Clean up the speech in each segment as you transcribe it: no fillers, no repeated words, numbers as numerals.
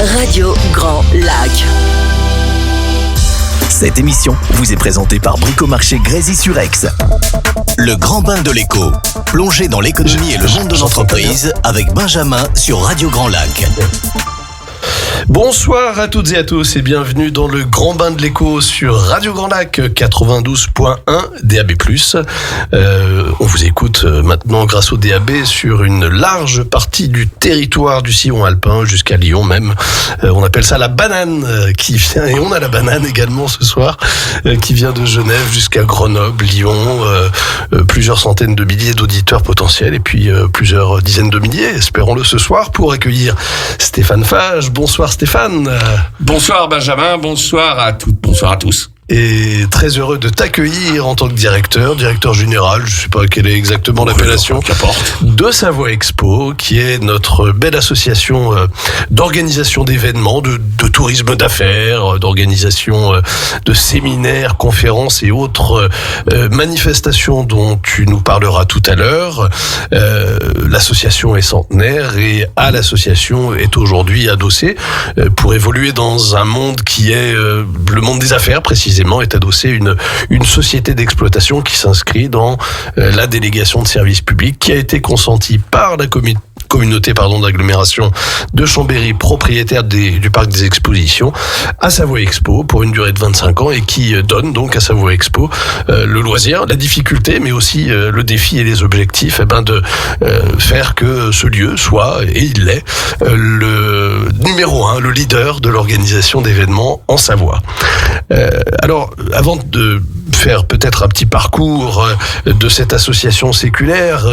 Radio Grand Lac. Cette émission vous est présentée par Bricomarché Grésy-sur-Aix. Le grand bain de l'écho. Plongez dans l'économie et le monde de l'entreprise avec Benjamin sur Radio Grand Lac. Bonsoir à toutes et à tous et bienvenue dans le Grand Bain de l'écho sur Radio Grand Lac 92.1 DAB+. On vous écoute maintenant grâce au DAB sur une large partie du territoire du sillon alpin jusqu'à Lyon même. On appelle ça la banane qui vient, et on a la banane également ce soir, qui vient de Genève jusqu'à Grenoble, Lyon, plusieurs centaines de milliers d'auditeurs potentiels et puis plusieurs dizaines de milliers, espérons-le ce soir, pour accueillir Stéphane Fage. Bonsoir Stéphane. Bonsoir Benjamin, bonsoir à toutes, bonsoir à tous. Et très heureux de t'accueillir en tant que directeur général, je ne sais pas quelle est exactement l'appellation, de Savoie Expo, qui est notre belle association d'organisation d'événements, de tourisme d'affaires, d'organisation de séminaires, conférences et autres manifestations dont tu nous parleras tout à l'heure. L'association est centenaire et à l'association est aujourd'hui adossée pour évoluer dans un monde qui est le monde des affaires précisément, est adossée une société d'exploitation qui s'inscrit dans la délégation de services publics qui a été consentie par la communauté d'agglomération de Chambéry, propriétaire du parc des expositions, à Savoie Expo pour une durée de 25 ans et qui donne donc à Savoie Expo le loisir, la difficulté, mais aussi le défi et les objectifs de faire que ce lieu soit, et il l'est, le numéro 1, le leader de l'organisation d'événements en Savoie. Alors, avant de faire peut-être un petit parcours de cette association séculaire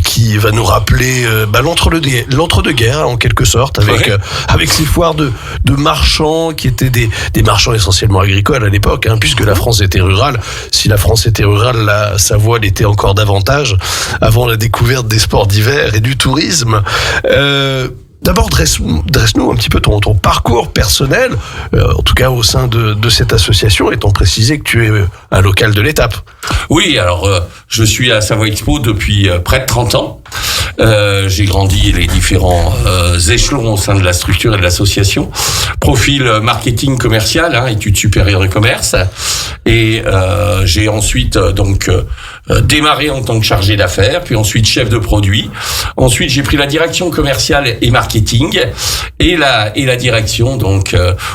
qui va nous rappeler l'entre-deux-guerres en quelque sorte, avec ces foires de marchands qui étaient des marchands essentiellement agricoles à l'époque, puisque la France était rurale. Si la France était rurale, la Savoie l'était encore davantage avant la découverte des sports d'hiver et du tourisme. D'abord, dresse-nous un petit peu ton parcours personnel, en tout cas au sein de cette association, étant précisé que tu es un local de l'étape. Oui, alors je suis à Savoie Expo depuis près de 30 ans. J'ai grandi les différents échelons au sein de la structure et de l'association. Profil marketing commercial, études supérieures et commerce. Et j'ai ensuite démarré en tant que chargé d'affaires, puis ensuite chef de produit. Ensuite, j'ai pris la direction commerciale et marketing et la direction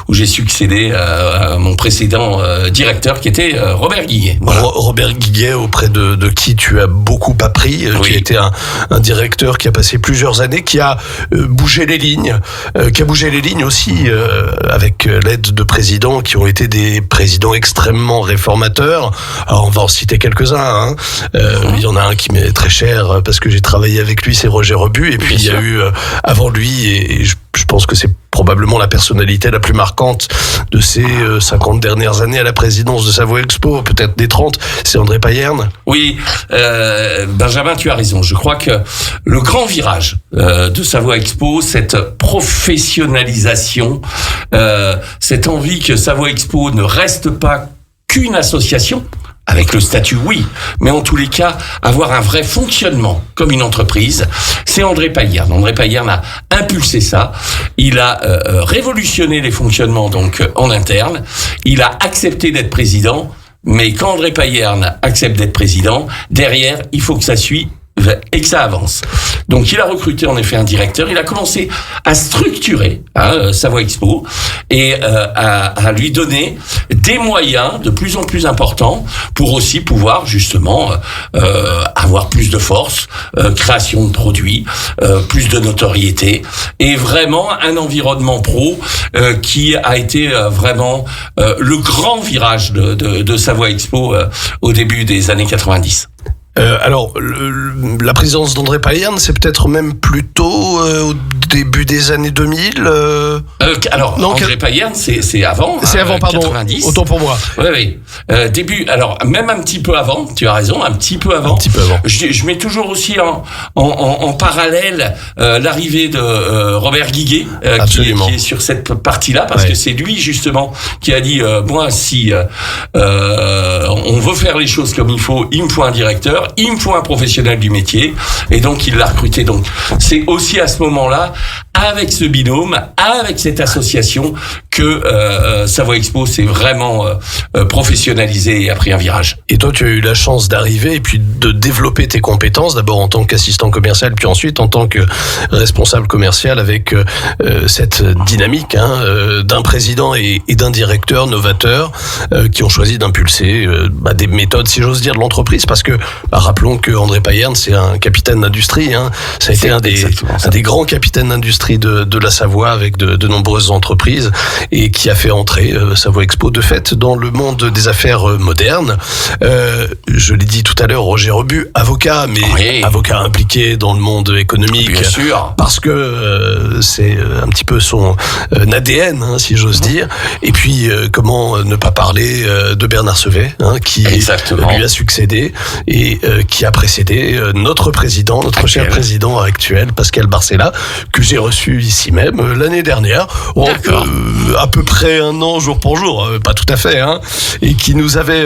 où j'ai succédé à mon précédent directeur qui était Robert Guiguet. Voilà. Robert Guiguet, auprès de qui tu as beaucoup appris, oui. Qui a été un directeur qui a passé plusieurs années, qui a bougé les lignes, aussi avec l'aide de présidents qui ont été des présidents extrêmement réformateurs. Alors on va en citer quelques-uns. Il y en a un qui m'est très cher parce que j'ai travaillé avec lui, c'est Roger Rebu. Et puis il y a eu avant lui, et je pense que c'est probablement la personnalité la plus marquante de ces 50 dernières années à la présidence de Savoie Expo, peut-être des 30, c'est André Payerne. Oui, Benjamin, tu as raison. Je crois que le grand virage de Savoie Expo, cette professionnalisation, cette envie que Savoie Expo ne reste pas qu'une association, avec le statut, oui, mais en tous les cas, avoir un vrai fonctionnement comme une entreprise, c'est André Payerne. André Payerne a impulsé ça. Il a révolutionné les fonctionnements en interne. Il a accepté d'être président, mais quand André Payerne accepte d'être président, derrière, il faut que ça suive et que ça avance. Donc il a recruté en effet un directeur, il a commencé à structurer Savoie Expo et à lui donner des moyens de plus en plus importants pour aussi pouvoir justement avoir plus de force, création de produits, plus de notoriété et vraiment un environnement pro qui a été vraiment le grand virage de Savoie Expo au début des années 90. Alors, la présidence d'André Payerne, c'est peut-être même plutôt au début des années 2000 Alors, non, André Payerne, c'est avant. C'est avant, pardon. 90. Autant pour moi. Oui. Début, alors, même un petit peu avant, tu as raison, un petit peu avant. Je mets toujours aussi en parallèle l'arrivée de Robert Guiguet, qui est sur cette partie-là, parce que c'est lui, justement, qui a dit, moi, si on veut faire les choses comme il me faut un directeur, il me faut un professionnel du métier, et donc il l'a recruté. Donc c'est aussi à ce moment-là, avec ce binôme, avec cette association, que Savoie Expo s'est vraiment professionnalisé et a pris un virage. Et toi, tu as eu la chance d'arriver et puis de développer tes compétences, d'abord en tant qu'assistant commercial, puis ensuite en tant que responsable commercial, avec cette dynamique d'un président et d'un directeur novateur qui ont choisi d'impulser des méthodes, si j'ose dire, de l'entreprise, parce que rappelons que André Payerne, c'est un capitaine d'industrie, ça a été un des grands capitaines d'industrie de la Savoie, avec de nombreuses entreprises, et qui a fait entrer Savoie Expo de fait dans le monde des affaires modernes. Je l'ai dit tout à l'heure, Roger Rebu, avocat, mais avocat impliqué dans le monde économique. Bien sûr. Parce que c'est un petit peu son ADN, si j'ose dire. Et puis, comment ne pas parler de Bernard Sevet, qui lui a succédé et qui a précédé notre président, notre cher président actuel, Pascal Barcella, que j'ai reçu ici même l'année dernière. À peu près un an, jour pour jour, pas tout à fait, et qui nous avait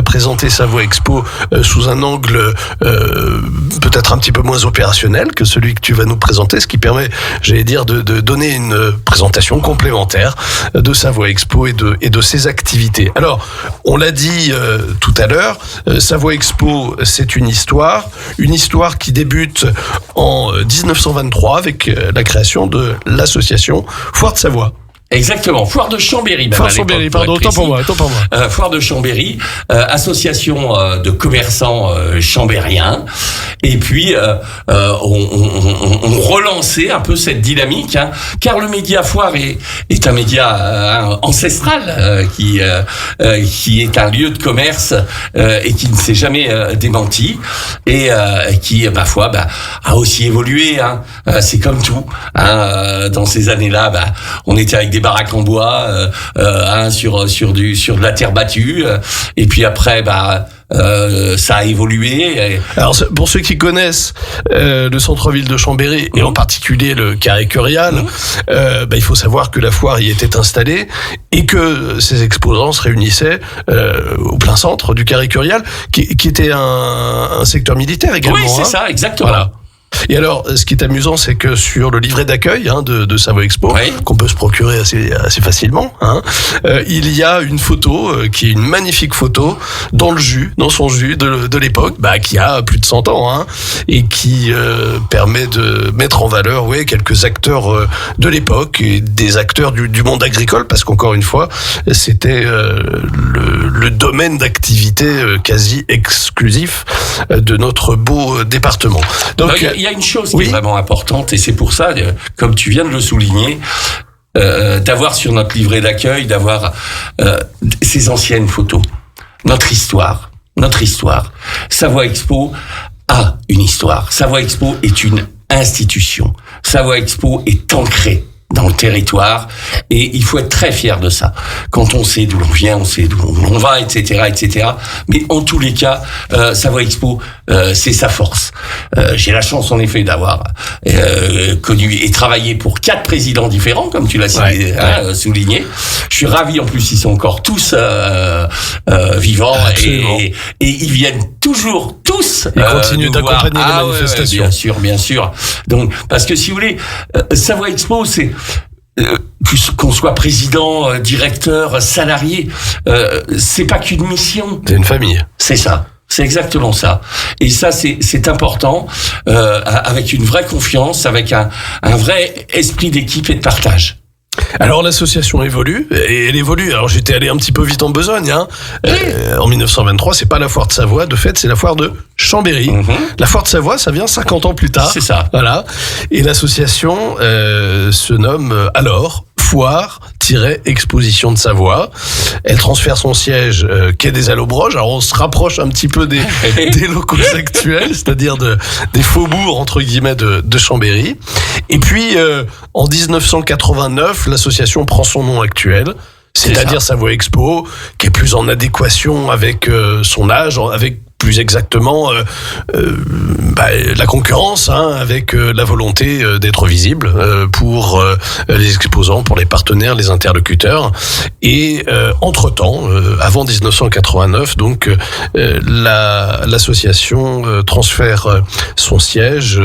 présenté Savoie Expo sous un angle peut-être un petit peu moins opérationnel que celui que tu vas nous présenter, ce qui permet, j'allais dire, de donner une présentation complémentaire de Savoie Expo et de ses activités. Alors, on l'a dit tout à l'heure, Savoie Expo, c'est une histoire qui débute en 1923 avec la création de l'association Foire de Savoie. Exactement, Foire de Chambéry. Foire de Chambéry, pardon, autant pour moi. Foire de Chambéry, association de commerçants chambériens. Et puis, on relançait un peu cette dynamique, car le média Foire est un média ancestral, qui est un lieu de commerce et qui ne s'est jamais démenti, et qui, ma foi, a aussi évolué. C'est comme tout. Dans ces années-là, on était avec des baraques en bois, sur de la terre battue, et puis après, ça a évolué. Alors, pour ceux qui connaissent le centre-ville de Chambéry, et en particulier le Carré Curial, il faut savoir que la foire y était installée et que ces exposants se réunissaient au plein centre du Carré Curial, qui était un secteur militaire également. Oui, c'est ça, exactement. Voilà. Et alors, ce qui est amusant, c'est que sur le livret d'accueil de Savoie Expo, qu'on peut se procurer assez facilement, il y a une photo qui est une magnifique photo dans son jus de l'époque, qui a plus de 100 ans, et qui permet de mettre en valeur quelques acteurs de l'époque, et des acteurs du monde agricole, parce qu'encore une fois, c'était le domaine d'activité quasi exclusif de notre beau département. Donc, il y a une chose qui est vraiment importante, et c'est pour ça, comme tu viens de le souligner, d'avoir sur notre livret d'accueil, d'avoir ces anciennes photos, notre histoire. Savoie Expo a une histoire. Savoie Expo est une institution. Savoie Expo est ancrée dans le territoire, et il faut être très fier de ça. Quand on sait d'où l'on vient, on sait d'où l'on va, etc. Mais en tous les cas, Savoie Expo, c'est sa force. J'ai la chance, en effet, d'avoir connu et travaillé pour 4 présidents différents, comme tu l'as souligné. Je suis ravi, en plus, ils sont encore tous vivants, et ils viennent toujours tous. Ils continuent d'accompagner les manifestations. Bien sûr. Donc, parce que si vous voulez, Savoie Expo, c'est qu'on soit président, directeur, salarié, c'est pas qu'une mission. C'est une famille. C'est ça. C'est exactement ça. Et ça, c'est important, avec une vraie confiance, avec un vrai esprit d'équipe et de partage. Alors l'association évolue, et elle évolue. Alors j'étais allé un petit peu vite en besogne. En 1923, c'est pas la foire de Savoie, de fait, c'est la foire de Chambéry. La foire de Savoie, ça vient 50 ans plus tard. C'est ça. Voilà. Et l'association se nomme alors Foire-Exposition de Savoie. Elle transfère son siège quai des Allobroges. Alors on se rapproche un petit peu des locaux actuels, c'est-à-dire des faubourgs entre guillemets de Chambéry. Et puis en 1989, l'association prend son nom actuel, c'est-à-dire Savoie Expo, qui est plus en adéquation avec son âge, avec plus exactement la concurrence, avec la volonté d'être visible pour les exposants, pour les partenaires, les interlocuteurs. Et entre-temps, avant 1989, donc l'association transfère son siège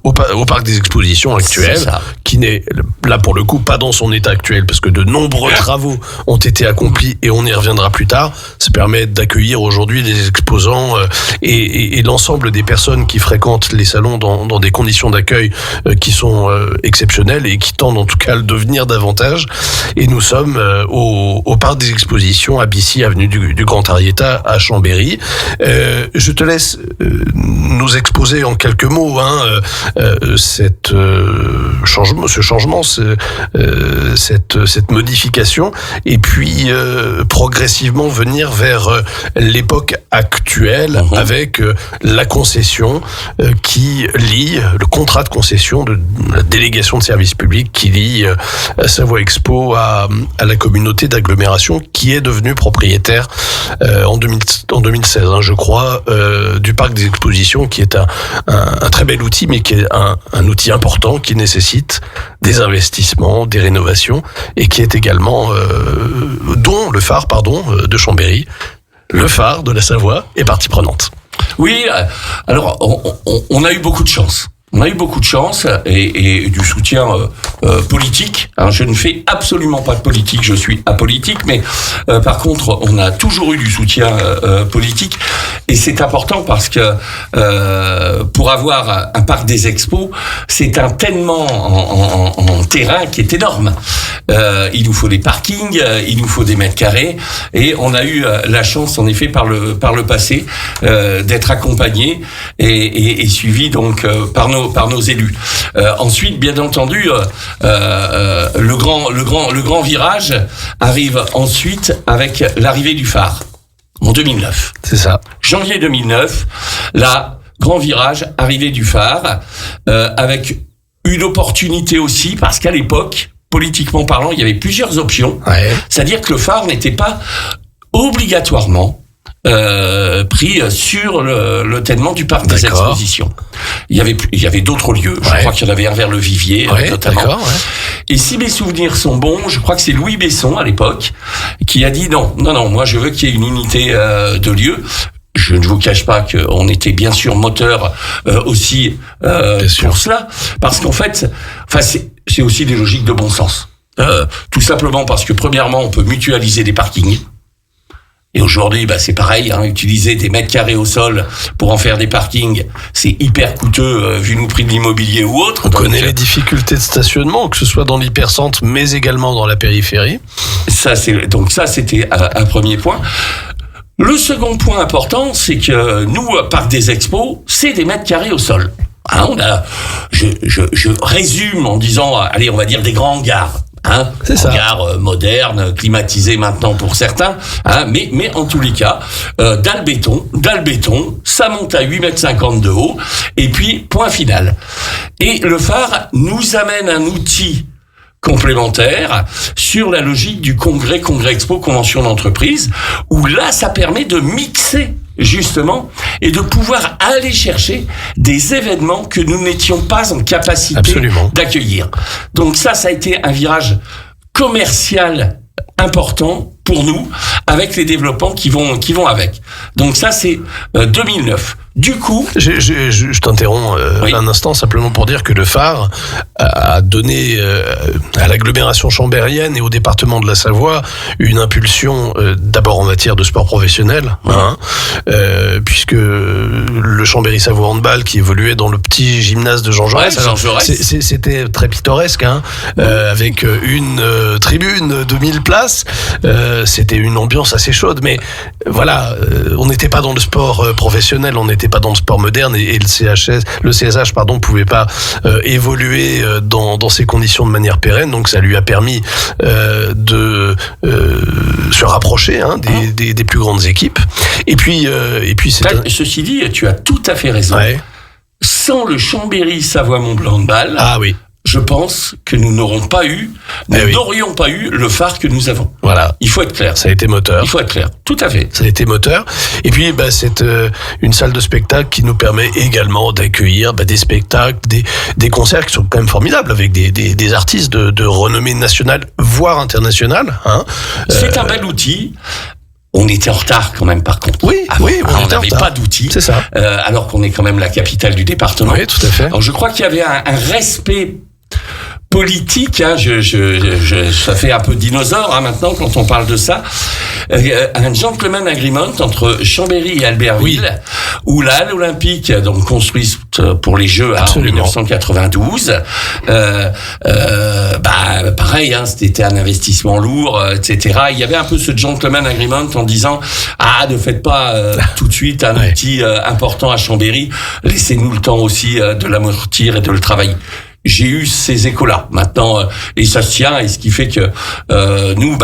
au Parc des Expositions actuel, qui n'est là pour le coup pas dans son état actuel, parce que de nombreux travaux ont été accomplis et on y reviendra plus tard. Ça permet d'accueillir aujourd'hui des exposants et l'ensemble des personnes qui fréquentent les salons dans des conditions d'accueil qui sont exceptionnelles et qui tendent en tout cas à le devenir davantage. Et nous sommes au Parc des Expositions à Bissy, avenue du Grand Arietta à Chambéry. Je te laisse nous exposer en quelques mots cette modification, et puis progressivement venir vers l'époque actuelle avec la concession qui lie le contrat de concession de la délégation de service public qui lie Savoie Expo à la communauté d'agglomération qui est devenue propriétaire en 2016, je crois, du Parc des Expositions, qui est un très bel outil, mais qui est un outil important qui nécessite des investissements, des rénovations, et qui est également dont le phare de Chambéry, le phare de la Savoie, est partie prenante. Oui, alors on a eu beaucoup de chance. On a eu beaucoup de chance et du soutien politique. Je ne fais absolument pas de politique, je suis apolitique, mais par contre, on a toujours eu du soutien politique, et c'est important parce que pour avoir un parc des expos, c'est un tellement en terrain qui est énorme. Il nous faut des parkings, il nous faut des mètres carrés, et on a eu la chance, en effet, par le passé, d'être accompagné et suivi donc par nos élus. Ensuite, bien entendu, le grand virage arrive ensuite avec l'arrivée du phare en 2009. C'est ça. Janvier 2009, là, grand virage, arrivée du phare, avec une opportunité aussi, parce qu'à l'époque, politiquement parlant, il y avait plusieurs options. Ouais. C'est-à-dire que le phare n'était pas obligatoirement pris sur le tènement du parc des expositions. Il y avait d'autres lieux. Je crois qu'il y en avait un vers le Vivier, notamment. Et si mes souvenirs sont bons, je crois que c'est Louis Besson à l'époque qui a dit non, moi je veux qu'il y ait une unité de lieu. Je ne vous cache pas qu'on était bien sûr moteur aussi pour cela, parce qu'en fait, c'est aussi des logiques de bon sens. Tout simplement parce que premièrement, on peut mutualiser des parkings. Et aujourd'hui, c'est pareil, utiliser des mètres carrés au sol pour en faire des parkings, c'est hyper coûteux vu nos prix de l'immobilier ou autre. On connaît les difficultés de stationnement, que ce soit dans l'hypercentre, mais également dans la périphérie. Ça, c'était un premier point. Le second point important, c'est que nous, Parc des Expos, c'est des mètres carrés au sol. Je résume en disant, allez, on va dire des grands hangars. Hangar moderne, climatisé maintenant pour certains, mais en tous les cas, dalle béton, ça monte à 8,50 m de haut, et puis point final. Et le phare nous amène un outil complémentaire sur la logique du congrès expo, convention d'entreprise, où là, ça permet de mixer justement, et de pouvoir aller chercher des événements que nous n'étions pas en capacité d'accueillir. Donc ça a été un virage commercial important pour nous, avec les développements qui vont avec. Donc ça, c'est 2009. Du coup... Je t'interromps un instant, simplement pour dire que le phare a donné à l'agglomération chambérienne et au département de la Savoie une impulsion d'abord en matière de sport professionnel, puisque le Chambéry-Savoie Handball, qui évoluait dans le petit gymnase de Jean Jaurès, c'était très pittoresque, avec une tribune de 1000 places, c'était une ambiance assez chaude, mais voilà, on n'était pas dans le sport professionnel, on n'était pas dans le sport moderne, et le CSH pouvait pas évoluer dans ces conditions de manière pérenne, donc ça lui a permis de se rapprocher des plus grandes équipes. Et puis ceci dit, tu as tout à fait raison. Ouais. Sans le Chambéry-Savoie-Mont-Blanc handball, je pense que nous n'aurions pas eu le phare que nous avons. Voilà. Il faut être clair. Ça a été moteur. Il faut être clair. Tout à fait. Ça a été moteur. Et puis, c'est une salle de spectacle qui nous permet également d'accueillir des spectacles, des concerts qui sont quand même formidables avec des artistes de renommée nationale, voire internationale. Hein. C'est un bel outil. On était en retard quand même, par contre. Oui, on n'avait pas d'outils. C'est ça. Alors qu'on est quand même la capitale du département. Oui, tout à fait. Alors je crois qu'il y avait un respect politique, hein, ça fait un peu dinosaure maintenant quand on parle de ça. Un gentleman agreement entre Chambéry et Albertville, où la Halle Olympique, donc construite pour les Jeux en 1992, pareil, hein, c'était un investissement lourd, etc. Il y avait un peu ce gentleman agreement en disant ne faites pas tout de suite un outil important à Chambéry, laissez-nous le temps aussi de l'amortir et de le travailler. J'ai eu ces échos-là maintenant et ça se tient, et ce qui fait que nous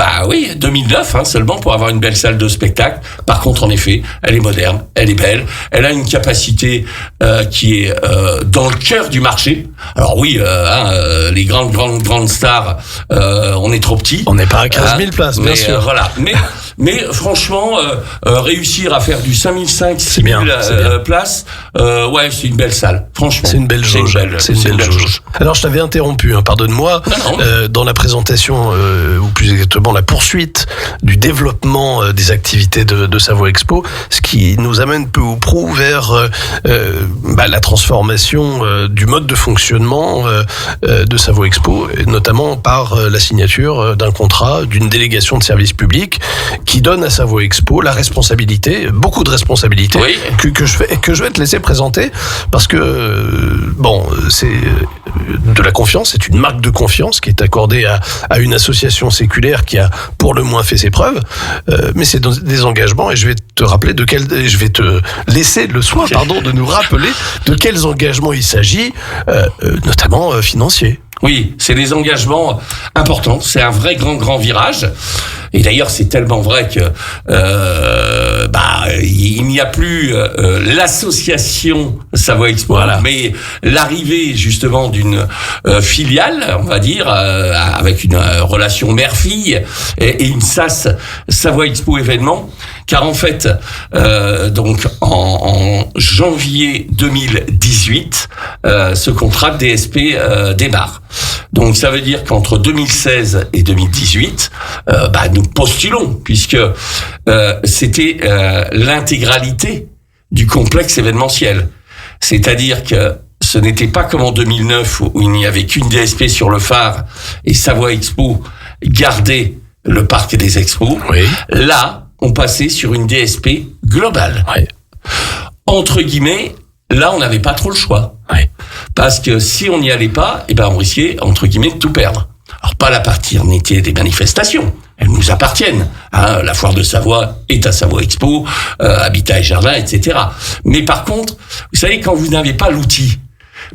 2009 seulement pour avoir une belle salle de spectacle. Par contre, en effet, elle est moderne, elle est belle, elle a une capacité qui est dans le cœur du marché. Alors oui, les grandes stars, on est trop petits. On n'est pas à 15 000 places, bien sûr. Voilà, mais franchement, réussir à faire du 5 6 000 places, c'est une belle salle. Franchement, c'est une belle jauge. C'est une belle jauge. Alors, je t'avais interrompu, pardonne-moi, dans la présentation, ou plus exactement la poursuite du développement des activités de Savoie Expo, ce qui nous amène peu ou prou vers la transformation du mode de fonctionnement de Savoie Expo, et notamment par la signature d'un contrat, d'une délégation de service public qui donne à Savoie Expo la responsabilité, beaucoup de responsabilités, que je vais te laisser présenter, parce que, c'est de la confiance, c'est une marque de confiance qui est accordée à une association séculaire qui a pour le moins fait ses preuves, mais c'est des engagements, et je vais te laisser le soin, de nous rappeler de quels engagements il s'agit, notamment financiers. Oui, c'est des engagements importants, c'est un vrai grand virage. Et d'ailleurs, c'est tellement vrai que il n'y a plus l'association Savoie Expo, mais l'arrivée justement d'une filiale, on va dire, avec une relation mère-fille et une SAS Savoie Expo événement. Car en fait, donc en janvier 2018, ce contrat de DSP démarre. Donc ça veut dire qu'entre 2016 et 2018, nous postulons, puisque c'était l'intégralité du complexe événementiel. C'est-à-dire que ce n'était pas comme en 2009 où il n'y avait qu'une DSP sur le phare et Savoie Expo gardait le parc des expos. Oui. Là, on passait sur une DSP globale. Oui. Entre guillemets, là, on n'avait pas trop le choix. Oui. Parce que si on n'y allait pas, on risquait, entre guillemets, de tout perdre. Alors, pas la paternité des manifestations. Elles nous appartiennent. La foire de Savoie est à Savoie Expo, Habitat et Jardin, etc. Mais par contre, vous savez, quand vous n'avez pas l'outil,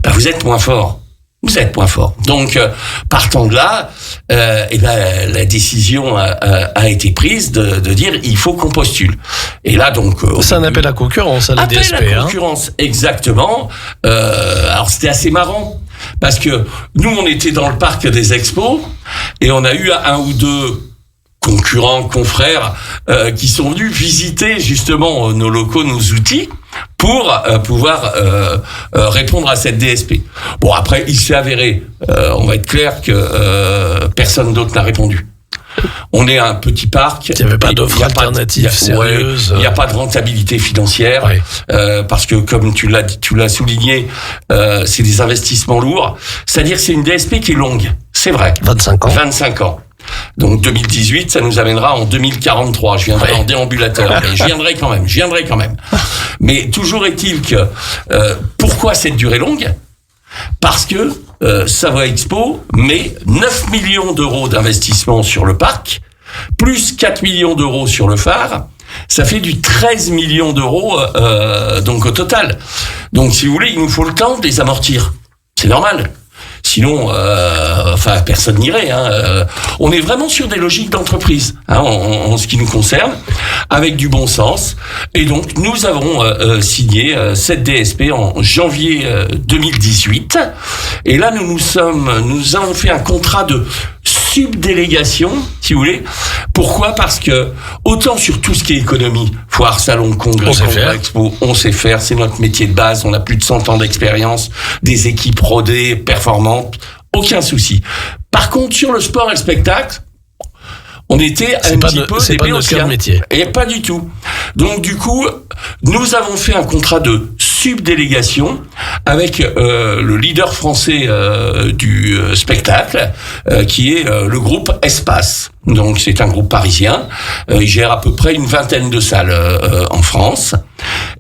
vous êtes moins fort. Vous êtes point fort. Donc, partant de là, la décision a été prise de dire il faut qu'on postule. Et là, donc, c'est un appel à concurrence, la DSP. Appel à concurrence, exactement. Alors, c'était assez marrant parce que nous, on était dans le parc des expos et on a eu un ou deux concurrents, confrères, qui sont venus visiter justement nos locaux, nos outils, pour pouvoir répondre à cette DSP. Bon, après, il s'est avéré, on va être clair, que personne d'autre n'a répondu. On est un petit parc. Il n'y avait pas d'offre alternative sérieuse. Il n'y a pas de rentabilité financière, parce que, comme tu l'as souligné, c'est des investissements lourds. C'est-à-dire que c'est une DSP qui est longue. C'est vrai. 25 ans. 25 ans. Donc 2018, ça nous amènera en 2043. Je viendrai en déambulateur, mais je viendrai quand même. Mais toujours est-il que pourquoi cette durée longue ? Parce que Savoie Expo met 9 millions d'euros d'investissement sur le parc, plus 4 millions d'euros sur le phare. Ça fait du 13 millions d'euros donc au total. Donc si vous voulez, il nous faut le temps de les amortir. C'est normal. Sinon, personne n'irait. On est vraiment sur des logiques d'entreprise, en ce qui nous concerne, avec du bon sens. Et donc, nous avons signé cette DSP en janvier 2018. Et là, nous avons fait un contrat de subdélégation, si vous voulez. Pourquoi ? Parce que autant sur tout ce qui est économie, foire, salon, congrès, expo, on sait faire, c'est notre métier de base, on a plus de 100 ans d'expérience, des équipes rodées, performantes, aucun souci. Par contre, sur le sport et le spectacle, on était un petit peu des béotiens. Et pas du tout. Donc du coup, nous avons fait un contrat de subdélégation avec le leader français du spectacle, qui est le groupe Espace. Donc c'est un groupe parisien. Il gère à peu près une vingtaine de salles en France.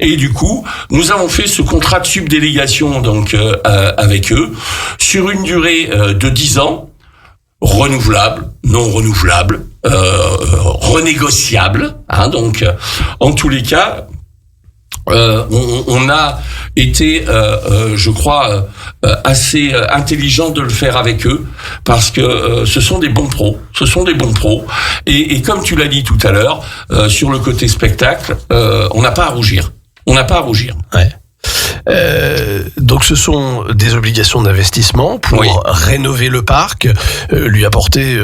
Et du coup, nous avons fait ce contrat de subdélégation donc avec eux sur une durée de 10 ans. Renouvelable, non renouvelable, renégociable. Donc, en tous les cas, on a été, je crois, assez intelligent de le faire avec eux parce que ce sont des bons pros. Et comme tu l'as dit tout à l'heure, sur le côté spectacle, on n'a pas à rougir. Ouais. Donc ce sont des obligations d'investissement pour rénover le parc, lui apporter,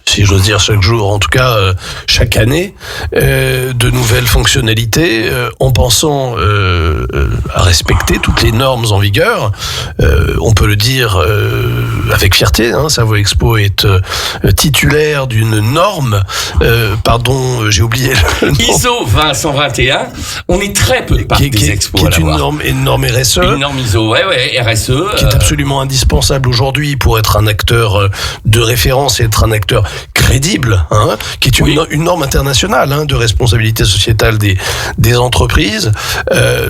si j'ose dire chaque jour, en tout cas chaque année, de nouvelles fonctionnalités, en pensant à respecter toutes les normes en vigueur. On peut le dire avec fierté, Savoie Expo est titulaire d'une norme, j'ai oublié le nom. ISO 20121, on est très peu de parcs des expos qui est une norme RSE. Une norme ISO, RSE. Qui est absolument indispensable aujourd'hui pour être un acteur de référence et être un acteur crédible, qui est une norme internationale de responsabilité sociétale des entreprises.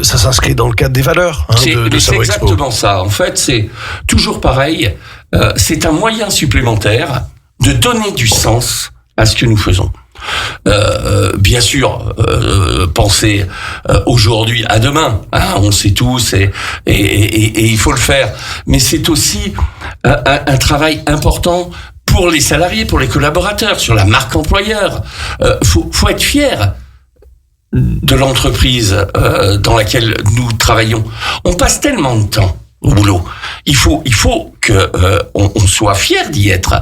Ça s'inscrit dans le cadre des valeurs de Savoie Expo. C'est exactement ça. En fait, c'est toujours pareil. C'est un moyen supplémentaire de donner du sens à ce que nous faisons. Bien sûr, penser aujourd'hui à demain, on sait tous et il faut le faire. Mais c'est aussi un travail important pour les salariés, pour les collaborateurs, sur la marque employeur. Faut être fier de l'entreprise dans laquelle nous travaillons. On passe tellement de temps au boulot. Il faut que on soit fier d'y être.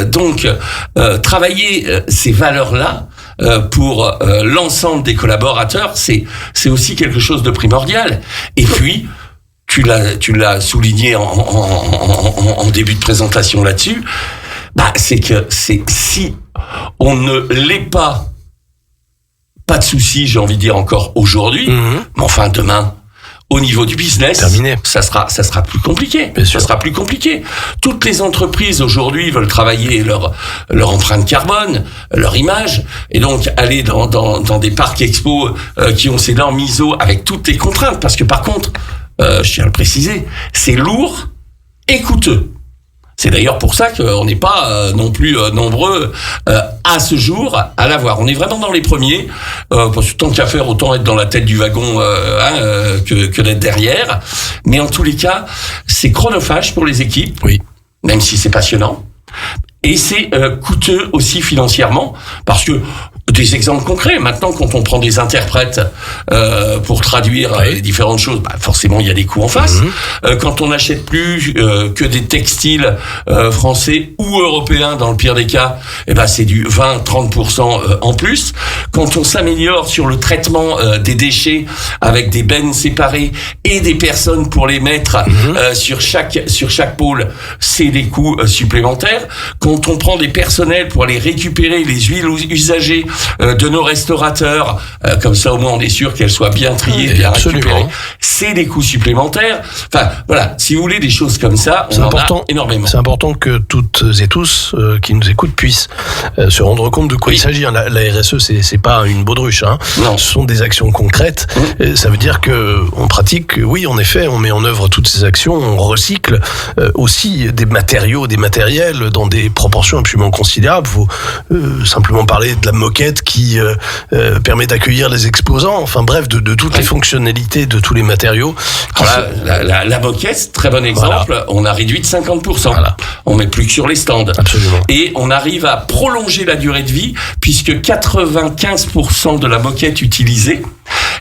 Donc travailler ces valeurs-là pour l'ensemble des collaborateurs, c'est aussi quelque chose de primordial. Et puis tu l'as souligné en début de présentation là-dessus. C'est que si on ne l'est pas de souci, j'ai envie de dire encore aujourd'hui, mais enfin demain, au niveau du business, terminé. Ça sera plus compliqué. Bien sûr. Ça sera plus compliqué. Toutes les entreprises aujourd'hui veulent travailler leur empreinte carbone, leur image, et donc aller dans des parcs expo qui ont ces normes ISO avec toutes les contraintes, parce que par contre, je tiens à le préciser, c'est lourd et coûteux. C'est d'ailleurs pour ça qu'on n'est pas non plus nombreux à ce jour à l'avoir. On est vraiment dans les premiers, parce que tant qu'à faire, autant être dans la tête du wagon que d'être derrière. Mais en tous les cas, c'est chronophage pour les équipes, même si c'est passionnant. Et c'est coûteux aussi financièrement, parce que des exemples concrets. Maintenant, quand on prend des interprètes pour traduire les différentes choses, forcément, il y a des coûts en face. Quand on n'achète plus que des textiles français ou européens, dans le pire des cas, c'est du 20-30% en plus. Quand on s'améliore sur le traitement des déchets avec des bennes séparées et des personnes pour les mettre sur chaque pôle, c'est des coûts supplémentaires. Quand on prend des personnels pour aller récupérer les huiles usagées de nos restaurateurs, comme ça au moins on est sûr qu'elles soient bien triées, bien récupérées, c'est des coûts supplémentaires. Enfin voilà, si vous voulez des choses comme ça, on en a énormément. C'est important que toutes et tous qui nous écoutent puissent se rendre compte de quoi il s'agit. La RSE, c'est pas une baudruche, Non. Ce sont des actions concrètes. Ça veut dire que on pratique, oui en effet, on met en œuvre toutes ces actions, on recycle aussi des matériaux, des matériels dans des proportions absolument considérables. Faut simplement parler de la moquette qui permet d'accueillir les exposants, enfin bref, de toutes les fonctionnalités de tous les matériaux. Voilà, la moquette, très bon exemple, on a réduit de 50%. On met plus que sur les stands. Absolument. Et on arrive à prolonger la durée de vie, puisque 95% de la moquette utilisée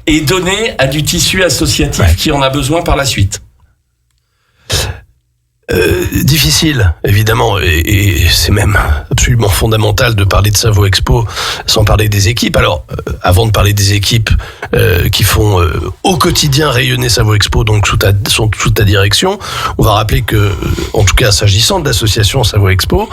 est donnée à du tissu associatif qui en a besoin par la suite. Difficile, évidemment, et c'est même absolument fondamental de parler de Savoie Expo sans parler des équipes. Alors, avant de parler des équipes qui font au quotidien rayonner Savoie Expo, donc sous ta direction, on va rappeler que, en tout cas s'agissant de l'association Savoie Expo,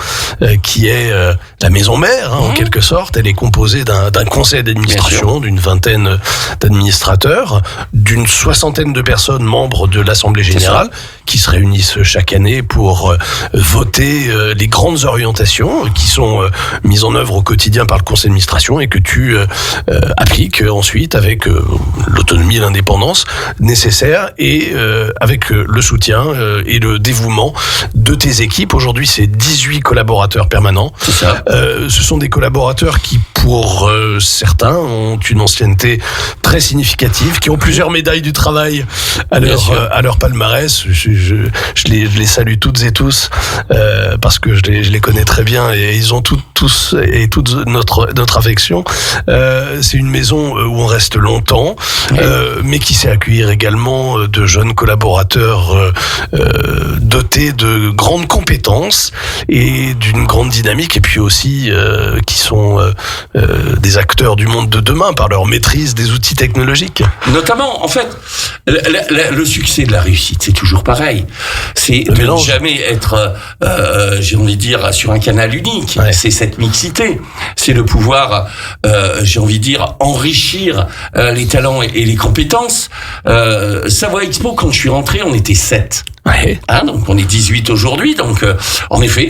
qui est la maison mère, en quelque sorte, elle est composée d'un conseil d'administration, d'une vingtaine d'administrateurs, d'une soixantaine de personnes membres de l'Assemblée générale, qui se réunissent chaque année pour voter les grandes orientations qui sont mises en œuvre au quotidien par le conseil d'administration et que tu appliques ensuite avec l'autonomie et l'indépendance nécessaires et avec le soutien et le dévouement de tes équipes. Aujourd'hui, c'est 18 collaborateurs permanents. C'est ça. Ce sont des collaborateurs qui, pour certains, ont une ancienneté très significative, qui ont plusieurs médailles du travail à leur palmarès. Je les salue toutes et tous parce que je les connais très bien et ils ont tous et toutes notre affection. C'est une maison où on reste longtemps, mais qui sait accueillir également de jeunes collaborateurs dotés de grandes compétences et d'une grande dynamique, et puis aussi qui sont des acteurs du monde de demain par leur maîtrise des outils technologiques. Notamment, en fait, le succès de la réussite, c'est toujours pareil. C'est de ne jamais être, j'ai envie de dire, sur un canal unique. Ouais. C'est cette mixité. C'est le pouvoir, j'ai envie de dire, enrichir les talents et les compétences. Savoie Expo, quand je suis rentré, on était 7. Ouais. Donc on est 18 aujourd'hui, donc en effet,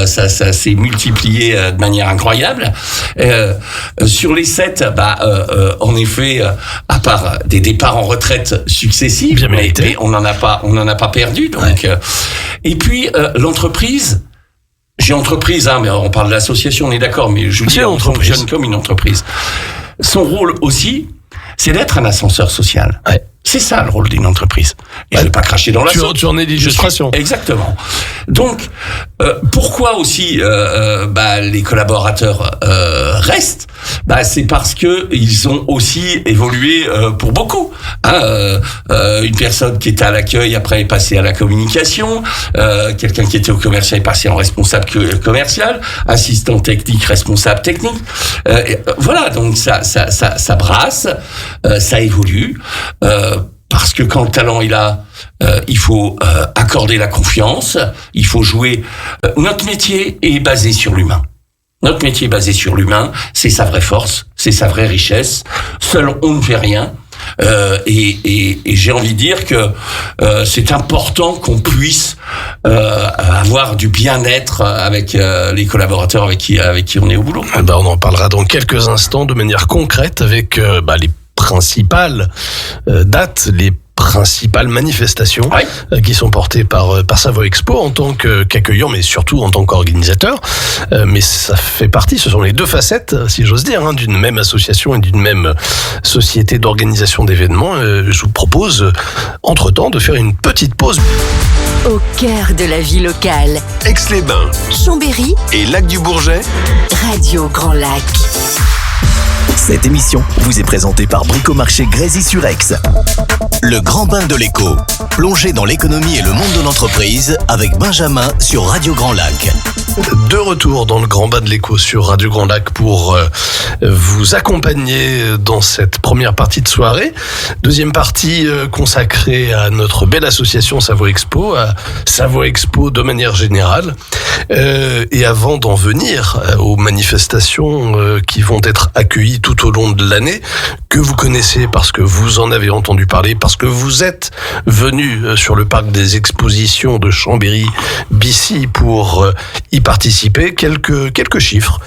ça s'est multiplié de manière incroyable. Sur les 7, en effet, à part des départs en retraite successifs, mais on n'en a pas perdu. Donc, et puis l'entreprise. J'ai entreprise, mais on parle de l'association, on est d'accord, mais je dis on fonctionne comme une entreprise. Son rôle aussi, c'est d'être un ascenseur social. Ouais. C'est ça le rôle d'une entreprise. Et je ne vais pas cracher dans la soupe. Tu en es l'illustration. Exactement. Donc, pourquoi aussi les collaborateurs restent ? C'est parce que ils ont aussi évolué pour beaucoup. Une personne qui était à l'accueil après est passée à la communication. Quelqu'un qui était au commercial est passé en responsable commercial. Assistant technique, responsable technique. Voilà, donc ça brasse, ça évolue. Parce que quand le talent est là, il faut accorder la confiance, il faut jouer. Notre métier est basé sur l'humain. Notre métier est basé sur l'humain, c'est sa vraie force, c'est sa vraie richesse. Seul on ne fait rien. Et j'ai envie de dire que c'est important qu'on puisse avoir du bien-être avec les collaborateurs avec qui on est au boulot. On en parlera dans quelques instants de manière concrète avec les principales dates, les principales manifestations qui sont portées par Savoie Expo en tant qu'accueillant, mais surtout en tant qu'organisateur. Mais ça fait partie, ce sont les deux facettes, si j'ose dire, d'une même association et d'une même société d'organisation d'événements. Je vous propose, entre-temps, de faire une petite pause. Au cœur de la vie locale. Aix-les-Bains, Chambéry et Lac-du-Bourget. Radio Grand Lac. Cette émission vous est présentée par Bricomarché Grésy-sur-Aix. Le grand bain de l'éco. Plongez dans l'économie et le monde de l'entreprise avec Benjamin sur Radio Grand Lac. De retour dans le grand bain de l'éco sur Radio Grand Lac pour vous accompagner dans cette première partie de soirée. Deuxième partie consacrée à notre belle association Savoie Expo, à Savoie Expo de manière générale. Et avant d'en venir aux manifestations qui vont être accueillies tout au long de l'année, que vous connaissez parce que vous en avez entendu parler, parce que vous êtes venu sur le parc des expositions de Chambéry-Bissy pour y participer, quelques chiffres,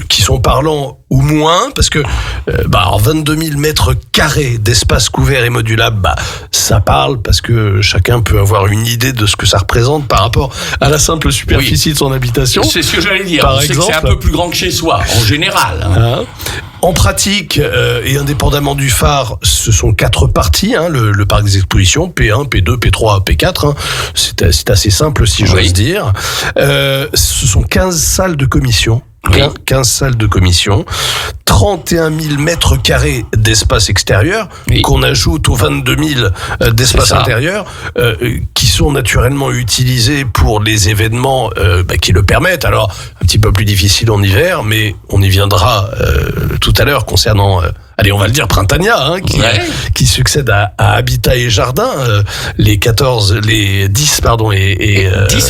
qui sont parlants ou moins, parce que 22 000 mètres carrés d'espace couvert et modulable, ça parle parce que chacun peut avoir une idée de ce que ça représente par rapport à la simple superficie de son habitation. C'est ce que j'allais dire. On sait que c'est un peu plus grand que chez soi, en général. En pratique, et indépendamment du phare, ce sont 4 parties, le parc des expositions, P1, P2, P3, P4. C'est assez simple, si j'ose dire. Ce sont 15 salles de commission. 15 salles de commission, 31 000 mètres carrés d'espace extérieur, qu'on ajoute aux 22 000 d'espace intérieur, qui sont naturellement utilisés pour les événements qui le permettent. Alors, un petit peu plus difficile en hiver, mais on y viendra tout à l'heure concernant... allez, on va le dire Printania, qui succède à Habitat et Jardin, les 10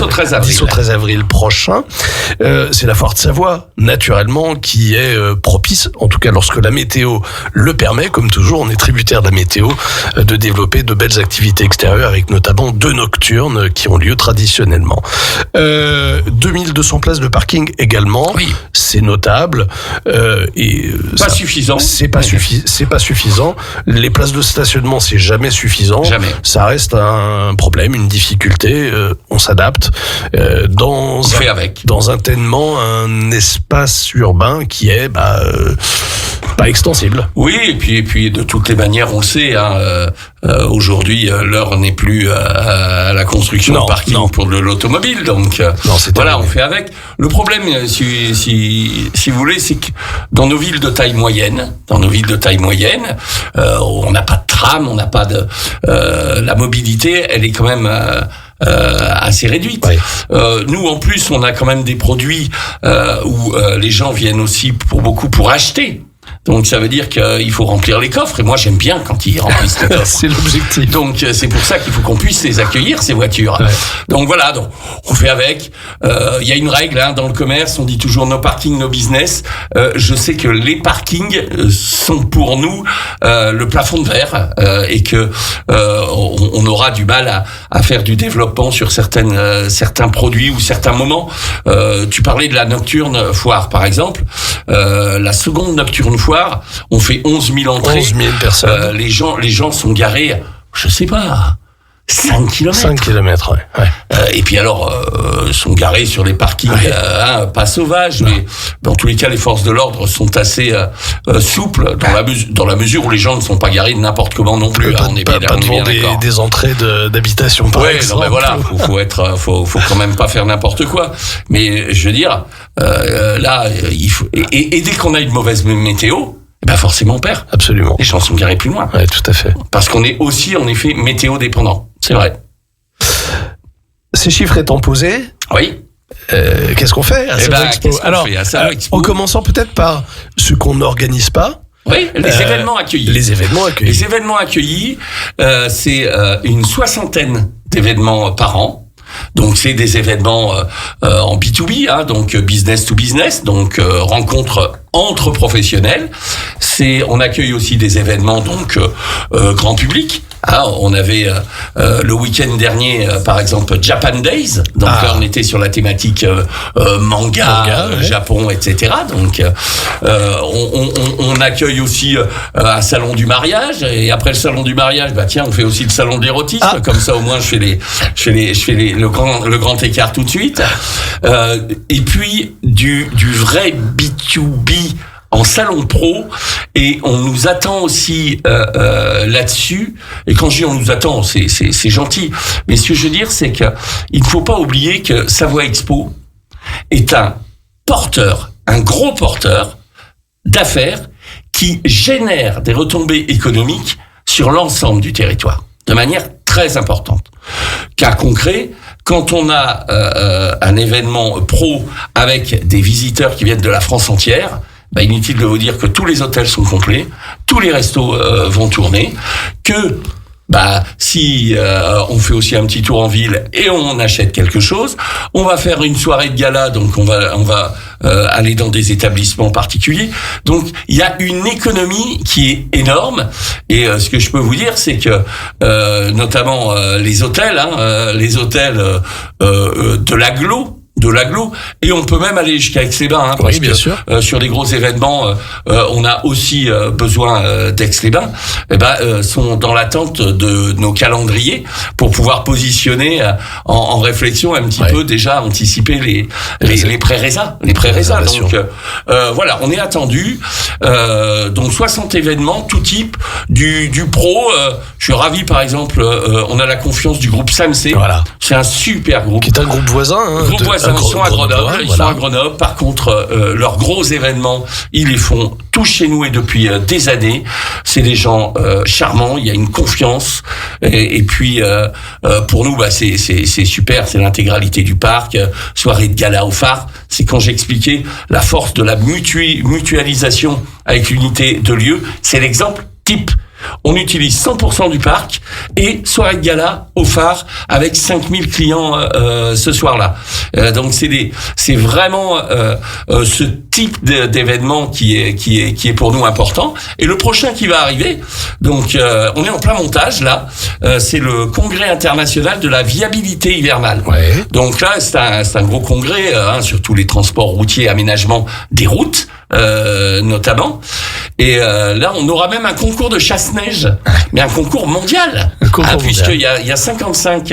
au 13 avril. 10 au 13 avril prochain. C'est la Forte-Savoie, naturellement, qui est propice, en tout cas lorsque la météo le permet, comme toujours, on est tributaire de la météo, de développer de belles activités extérieures, avec notamment 2 nocturnes qui ont lieu traditionnellement. 2200 places de parking également, c'est notable. Suffisant. C'est pas suffisant. Les places de stationnement, c'est jamais suffisant. Jamais. Ça reste un problème, une difficulté. On s'adapte. On fait avec. Dans un espace urbain qui est pas extensible. Oui, et puis de toutes les manières, on le sait. Aujourd'hui, l'heure n'est plus à la construction de parking pour de l'automobile. Donc voilà, on fait avec. Le problème, si vous voulez, c'est que dans nos villes de taille moyenne, on n'a pas de tram, on n'a pas de la mobilité, elle est quand même assez réduite. Nous, en plus, on a quand même des produits où les gens viennent aussi pour acheter. Donc ça veut dire qu'il faut remplir les coffres, et moi j'aime bien quand ils remplissent les coffres. C'est l'objectif. Donc c'est pour ça qu'il faut qu'on puisse les accueillir, ces voitures. Donc voilà, on fait avec. Il y a une règle dans le commerce, on dit toujours no parking, no business. Je sais que les parkings sont pour nous le plafond de verre, et que on aura du mal à faire du développement sur certains produits ou certains moments. Tu parlais de la nocturne foire par exemple. La seconde nocturne foire, on fait 11 000 entrées. 11 000 personnes. Les gens sont garés, je sais pas, 5 km. 5 km, ouais. Et puis alors, sont garés sur des parkings pas sauvages, mais dans tous les cas, les forces de l'ordre sont assez souples dans la mesure où les gens ne sont pas garés n'importe comment non plus. On est pas devant des entrées d'habitation, par exemple. Non, mais voilà, faut quand même pas faire n'importe quoi. Mais je veux dire, là, il faut et dès qu'on a une mauvaise météo, forcément on perd. Absolument. Les gens sont garés plus loin. Ouais, tout à fait. Parce qu'on est aussi, en effet, météo dépendant. C'est vrai. Ces chiffres étant posés, qu'est-ce qu'on fait à Savoie Expo ? Alors, en commençant peut-être par ce qu'on n'organise pas. Oui, les événements accueillis. Les événements accueillis, c'est une 60aine d'événements par an. Donc c'est des événements en B2B, donc business to business, donc rencontres entre professionnels. On accueille aussi des événements donc grand public. On avait le week-end dernier, par exemple, Japan Days. Donc là, on était sur la thématique manga, Japon, etc. Donc on accueille aussi un salon du mariage. Et après le salon du mariage, on fait aussi le salon de l'érotisme. Comme ça, au moins, je fais le grand écart tout de suite. Et puis du vrai B2B en salon pro, et on nous attend aussi là-dessus. Et quand je dis on nous attend, c'est gentil. Mais ce que je veux dire, c'est que il ne faut pas oublier que Savoie Expo est un gros porteur d'affaires qui génère des retombées économiques sur l'ensemble du territoire, de manière très importante. Cas concret, quand on a un événement pro avec des visiteurs qui viennent de la France entière, inutile de vous dire que tous les hôtels sont complets, tous les restos vont tourner, que si on fait aussi un petit tour en ville et on achète quelque chose, on va faire une soirée de gala, donc on va aller dans des établissements particuliers. Donc il y a une économie qui est énorme, et ce que je peux vous dire, c'est que notamment les hôtels de l'agglo, et on peut même aller jusqu'à Aix-les-Bains, parce que sur des gros événements, on a aussi besoin d'Aix-les-Bains, sont dans l'attente de nos calendriers pour pouvoir positionner en réflexion un petit peu, déjà anticiper les pré-résas. Donc voilà, on est attendu. Donc 60 événements, tout type, du pro. Je suis ravi, par exemple, on a la confiance du groupe Samsé. Voilà. C'est un super groupe. Qui est un groupe voisin. de Ils sont à Grenoble. Grenoblois, Ils voilà. sont à Grenoble. Par contre, leurs gros événements, ils les font tous chez nous et depuis des années. C'est des gens charmants. Il y a une confiance. Et puis pour nous, c'est super. C'est l'intégralité du parc. Soirée de gala au phare. C'est quand j'expliquais la force de la mutualisation avec l'unité de lieu. C'est l'exemple type. On utilise 100% du parc et soirée de gala au phare avec 5000 clients ce soir-là. Donc c'est vraiment ce type d'événement qui est pour nous important. Et le prochain qui va arriver, donc on est en plein montage là, c'est le congrès international de la viabilité hivernale. Ouais. Donc là c'est un gros congrès sur tous les transports routiers, aménagement des routes notamment. Et là on aura même un concours de chasse-neige, mais un concours mondial, puisqu'il y a 55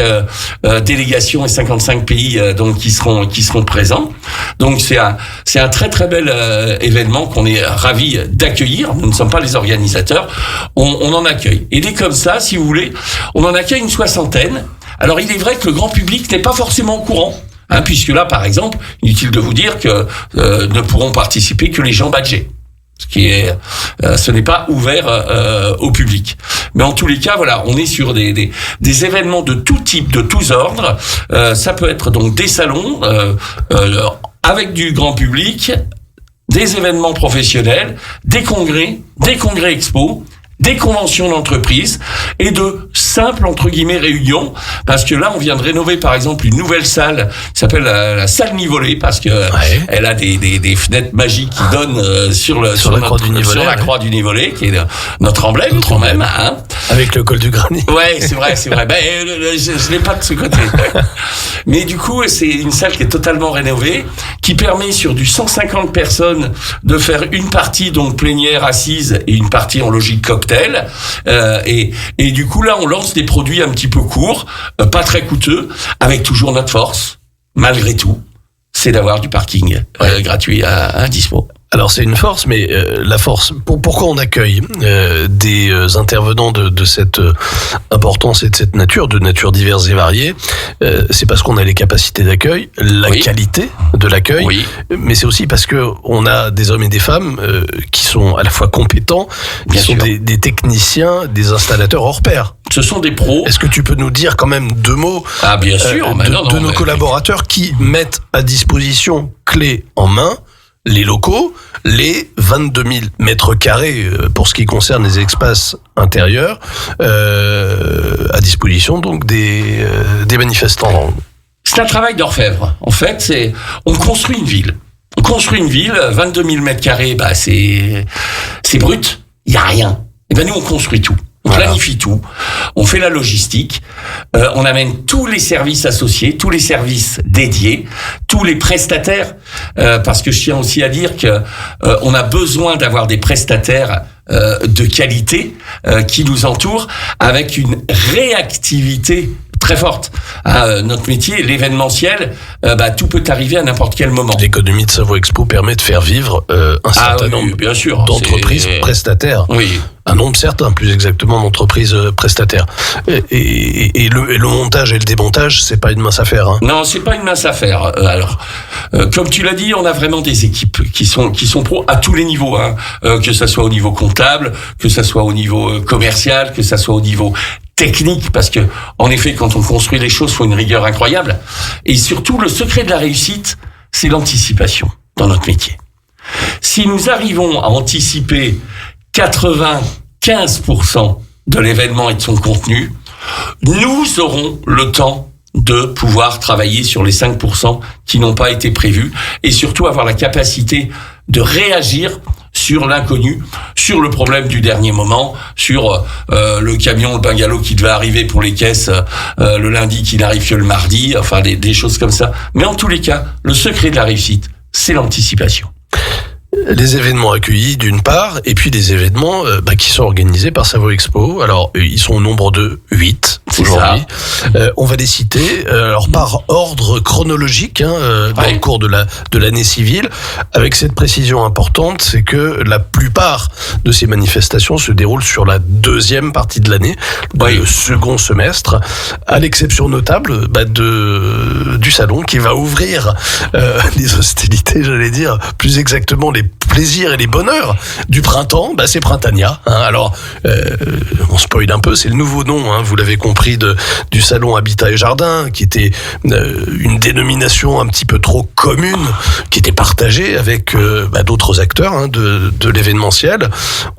délégations et 55 pays donc qui seront présents. Donc c'est un très très bel événement qu'on est ravis d'accueillir. Nous ne sommes pas les organisateurs, on en accueille. Et dès comme ça, si vous voulez, on en accueille une 60aine. Alors il est vrai que le grand public n'est pas forcément au courant. Puisque là, par exemple, inutile de vous dire que ne pourront participer que les gens badgés. Ce n'est pas ouvert au public. Mais en tous les cas, voilà, on est sur des événements de tout type, de tous ordres. Ça peut être donc des salons avec du grand public, des événements professionnels, des congrès expos, des conventions d'entreprise et de simples, entre guillemets, réunions. Parce que là, on vient de rénover, par exemple, une nouvelle salle qui s'appelle la salle Nivolée, parce que elle a des fenêtres magiques qui donnent sur la croix du Nivolée, qui est notre emblème, quand même. Avec le col du granit. Ouais, c'est vrai. Je l'ai pas de ce côté. Mais du coup, c'est une salle qui est totalement rénovée, qui permet sur du 150 personnes de faire une partie donc plénière assise et une partie en logique cocktail. Et du coup là on lance des produits un petit peu courts, pas très coûteux, avec toujours notre force, malgré tout, c'est d'avoir du parking gratuit à dispo. Alors c'est une force, mais la force, pourquoi on accueille des intervenants de cette importance et de cette nature, de nature diverse et variée, c'est parce qu'on a les capacités d'accueil, la qualité de l'accueil, mais c'est aussi parce que on a des hommes et des femmes qui sont à la fois compétents, qui sont des techniciens, des installateurs hors pair. Ce sont des pros. Est-ce que tu peux nous dire quand même deux mots bien sûr, de nos collaborateurs qui mettent à disposition clé en main les locaux, les 22 000 mètres carrés pour ce qui concerne les espaces intérieurs, à disposition donc des manifestants. C'est un travail d'orfèvre. En fait, on construit une ville. 22 000 mètres carrés, c'est brut, il y a rien. Et nous on construit tout. On planifie tout, on fait la logistique, on amène tous les services associés, tous les services dédiés, tous les prestataires, parce que je tiens aussi à dire que on a besoin d'avoir des prestataires de qualité qui nous entourent avec une réactivité très forte. Notre métier, l'événementiel, tout peut arriver à n'importe quel moment. L'économie de Savoie Expo permet de faire vivre un certain nombre bien sûr, d'entreprises prestataires. Oui. Un nombre certain, plus exactement, d'entreprises prestataires. Et le montage et le démontage, c'est pas une mince affaire. Non, c'est pas une mince affaire. Alors, comme tu l'as dit, on a vraiment des équipes qui sont pros à tous les niveaux, que ça soit au niveau comptable, que ça soit au niveau commercial, que ça soit au niveau technique, parce que en effet, quand on construit les choses, il faut une rigueur incroyable. Et surtout, le secret de la réussite, c'est l'anticipation dans notre métier. Si nous arrivons à anticiper 95% de l'événement et de son contenu, nous aurons le temps de pouvoir travailler sur les 5% qui n'ont pas été prévus et surtout avoir la capacité de réagir sur l'inconnu, sur le problème du dernier moment, sur le camion, le bungalow qui devait arriver pour les caisses le lundi qui n'arrive que le mardi, enfin des choses comme ça. Mais en tous les cas, le secret de la réussite, c'est l'anticipation. Les événements accueillis d'une part, et puis des événements qui sont organisés par Savoie Expo. Alors, ils sont au nombre de 8 aujourd'hui. On va les citer alors par ordre chronologique dans le cours de l'année civile, avec cette précision importante, c'est que la plupart de ces manifestations se déroulent sur la deuxième partie de l'année, le second semestre, à l'exception notable du salon qui va ouvrir les hostilités, j'allais dire, plus exactement les plaisirs et les bonheurs du printemps. C'est Printania. Alors, on spoil un peu, c'est le nouveau nom, vous l'avez compris, du salon Habitat et Jardin, qui était une dénomination un petit peu trop commune, qui était partagée avec d'autres acteurs de l'événementiel.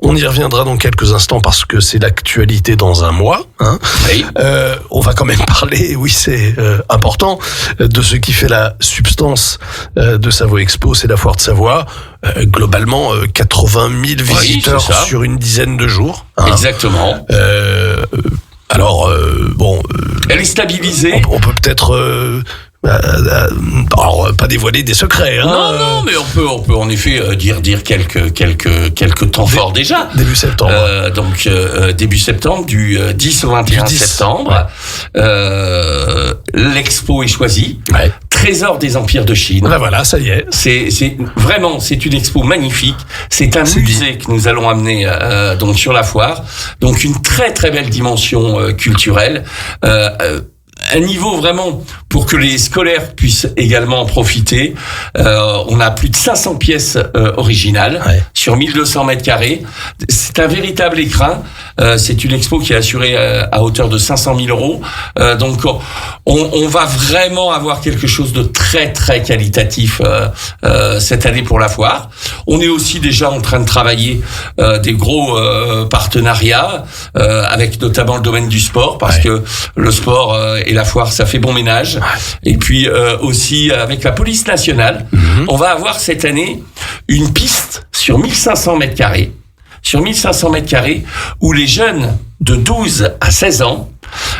On y reviendra dans quelques instants parce que c'est l'actualité dans un mois. Oui. On va quand même parler, c'est important, de ce qui fait la substance de Savoie Expo, c'est la Foire de Savoie. Globalement, 80 000 visiteurs sur une dizaine de jours. Exactement. Alors, elle est stabilisée. On peut peut-être... alors, pas dévoiler des secrets. Non, mais on peut en effet dire quelques temps forts déjà. Début septembre. Donc début septembre, du 10 au 21 septembre. L'expo est choisie. Ouais. Trésor des empires de Chine. Voilà, ça y est. C'est vraiment, c'est une expo magnifique. C'est un musée que nous allons amener donc sur la foire. Donc une très très belle dimension culturelle. Un niveau vraiment pour que les scolaires puissent également en profiter. On a plus de 500 pièces originales sur 1200 mètres carrés. C'est un véritable écrin. C'est une expo qui est assurée à hauteur de 500 000 euros. Donc on va vraiment avoir quelque chose de très très qualitatif cette année pour la foire. On est aussi déjà en train de travailler des gros partenariats avec notamment le domaine du sport, parce que le sport et la foire, ça fait bon ménage. Et puis aussi avec la police nationale, on va avoir cette année une piste sur 1500 mètres carrés. Sur 1500 mètres carrés, où les jeunes de 12 à 16 ans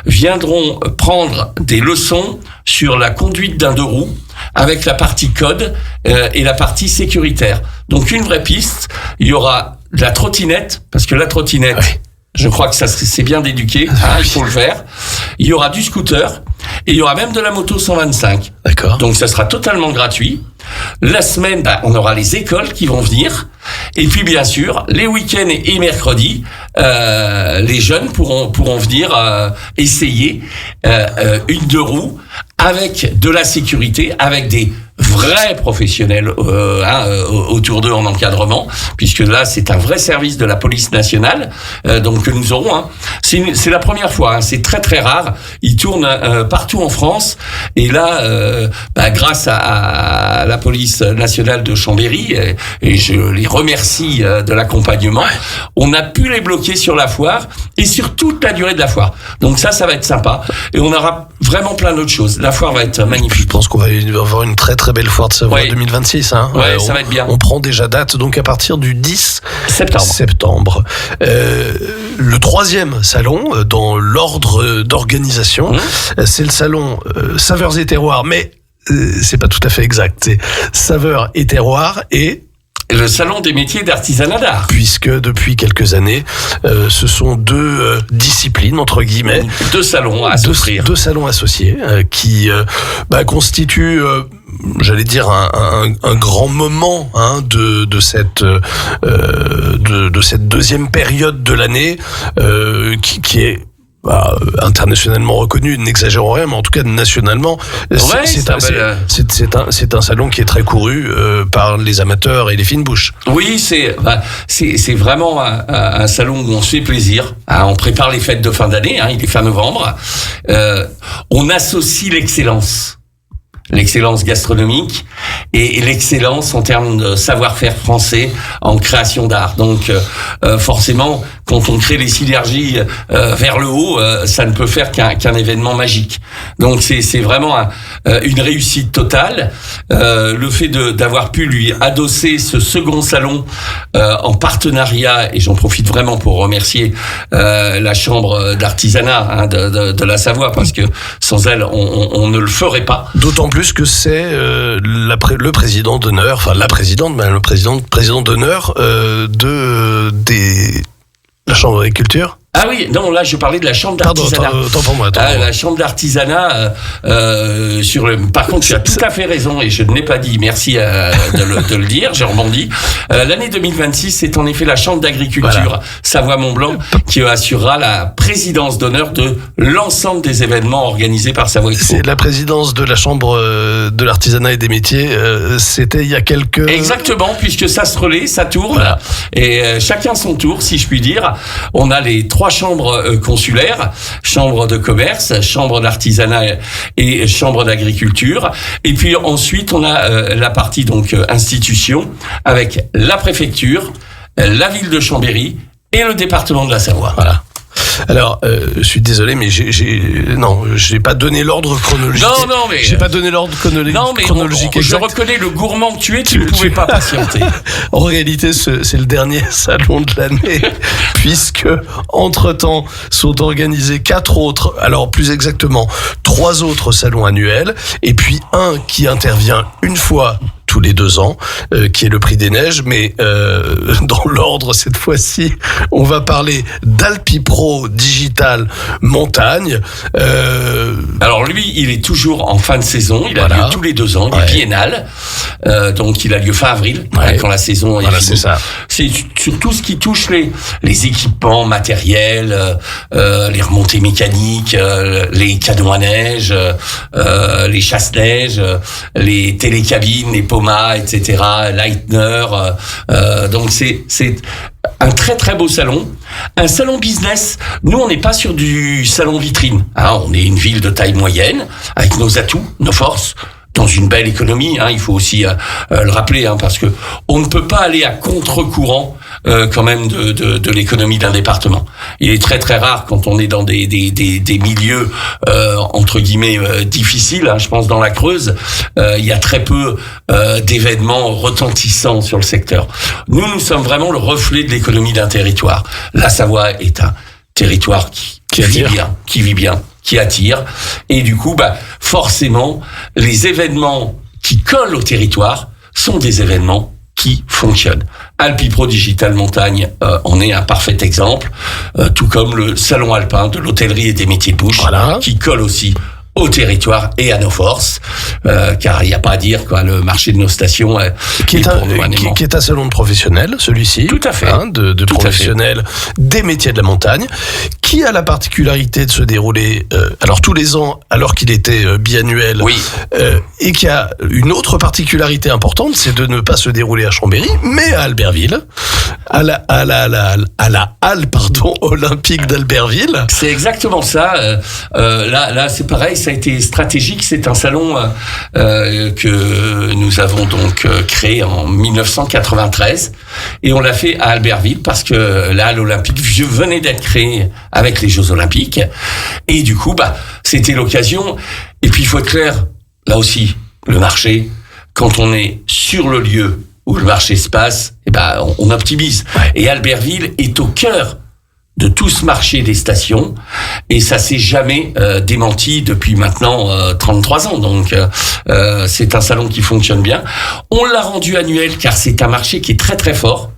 viendront prendre des leçons sur la conduite d'un deux roues, avec la partie code et la partie sécuritaire. Donc une vraie piste. Il y aura de la trottinette, parce que la trottinette, je crois que ça c'est bien d'éduquer, il faut le faire. Il y aura du scooter et il y aura même de la moto 125. D'accord. Donc ça sera totalement gratuit. La semaine, on aura les écoles qui vont venir. Et puis bien sûr, les week-ends et mercredis, les jeunes pourront venir essayer une deux roues avec de la sécurité, avec des vrais professionnels autour d'eux en encadrement, puisque là c'est un vrai service de la police nationale, donc que nous aurons. C'est la première fois, c'est très très rare. Ils tournent partout en France, et là, grâce à la police nationale de Chambéry, et je les remercie de l'accompagnement, on a pu les bloquer sur la foire et sur toute la durée de la foire. Donc ça va être sympa, et on aura vraiment plein d'autres choses. La foire va être magnifique. Je pense qu'on va avoir une très très belle foire de Savoie 2026. Ça va être bien. On prend déjà date, donc à partir du 10 septembre. Le troisième salon dans l'ordre d'organisation, c'est le salon Saveurs et Terroirs, mais c'est pas tout à fait exact. C'est Saveurs et Terroirs et le salon des métiers d'artisanat d'art. Puisque depuis quelques années, ce sont deux disciplines, entre guillemets. Deux salons à s'offrir. Deux salons associés qui constituent, j'allais dire, un grand moment de cette deuxième période de l'année qui est internationalement reconnu, n'exagérons rien, mais en tout cas nationalement, c'est un salon qui est très couru par les amateurs et les fines bouches. Oui, c'est vraiment un salon où on se fait plaisir. On prépare les fêtes de fin d'année, il est fin novembre. On associe l'excellence gastronomique et l'excellence en termes de savoir-faire français en création d'art. Donc forcément, quand on crée les synergies vers le haut, ça ne peut faire qu'un événement magique. Donc c'est vraiment une réussite totale. Le fait d'avoir pu lui adosser ce second salon en partenariat, et j'en profite vraiment pour remercier la chambre d'artisanat de la Savoie, parce que sans elle, on ne le ferait pas. D'autant plus que c'est le président d'honneur, enfin la présidente, le président d'honneur de la Chambre d'agriculture. Ah oui, non, là je parlais de la chambre d'artisanat. Pardon, autant pour moi. La chambre d'artisanat, par contre, tu as tout à fait raison et je ne l'ai pas dit, merci de le dire, j'ai rebondi. L'année 2026, c'est en effet la chambre d'agriculture Savoie-Mont-Blanc qui assurera la présidence d'honneur de l'ensemble des événements organisés par Savoie Expo. C'est la présidence de la chambre de l'artisanat et des métiers, c'était il y a quelques... Exactement, puisque ça se relaie, ça tourne, et chacun son tour, si je puis dire. On a les 3 chambres consulaires, chambre de commerce, chambre d'artisanat et chambre d'agriculture. Et puis ensuite, on a la partie donc institution avec la préfecture, la ville de Chambéry et le département de la Savoie. Voilà. Alors, je suis désolé, mais j'ai pas donné l'ordre chronologique. Non, mais j'ai pas donné l'ordre chronologique exact. Je reconnais le gourmand que tu es, tu ne pouvais pas patienter. En réalité, c'est le dernier salon de l'année, puisque entre-temps sont organisés 4 autres, alors plus exactement 3 autres salons annuels, et puis un qui intervient une fois tous les 2 ans, qui est le Prix des Neiges, mais dans l'ordre cette fois-ci, on va parler d'Alpipro Digital Montagne. Alors lui, il est toujours en fin de saison, il a lieu tous les 2 ans, il est biennal, donc il a lieu fin avril, quand la saison est finie. C'est ça. C'est sur tout ce qui touche les équipements matériels, les remontées mécaniques, les canons à neige, les chasse-neige, les télécabines, les etc., Leitner. Donc c'est un très très beau salon, un salon business. Nous, on n'est pas sur du salon vitrine. On est une ville de taille moyenne avec nos atouts, nos forces, dans une belle économie. Il faut aussi le rappeler, parce que on ne peut pas aller à contre-courant quand même de l'économie d'un département. Il est très très rare quand on est dans des milieux entre guillemets difficiles. Je pense dans la Creuse, il y a très peu d'événements retentissants sur le secteur. Nous sommes vraiment le reflet de l'économie d'un territoire. La Savoie est un territoire qui vit bien, qui attire, et du coup, forcément, les événements qui collent au territoire sont des événements qui fonctionnent. Alpipro Digital Montagne en est un parfait exemple, tout comme le salon alpin de l'hôtellerie et des métiers de bouche, qui colle aussi au territoire et à nos forces, car il n'y a pas à dire le marché de nos stations qui est un salon de professionnels, celui-ci. Tout à fait. De professionnels des métiers de la montagne, qui a la particularité de se dérouler tous les ans, alors qu'il était biannuel, et qui a une autre particularité importante, c'est de ne pas se dérouler à Chambéry, mais à Albertville, à la halle olympique d'Albertville. C'est exactement ça. Là, c'est pareil. Ça a été stratégique. C'est un salon que nous avons donc créé en 1993 et on l'a fait à Albertville parce que la halle olympique venait d'être créée avec les Jeux Olympiques et du coup c'était l'occasion. Et puis il faut être clair, là aussi le marché, quand on est sur le lieu où le marché se passe, on optimise. Et Albertville est au cœur de tout ce marché des stations, et ça s'est jamais démenti depuis maintenant 33 ans. Donc c'est un salon qui fonctionne bien. On l'a rendu annuel car c'est un marché qui est très très fort.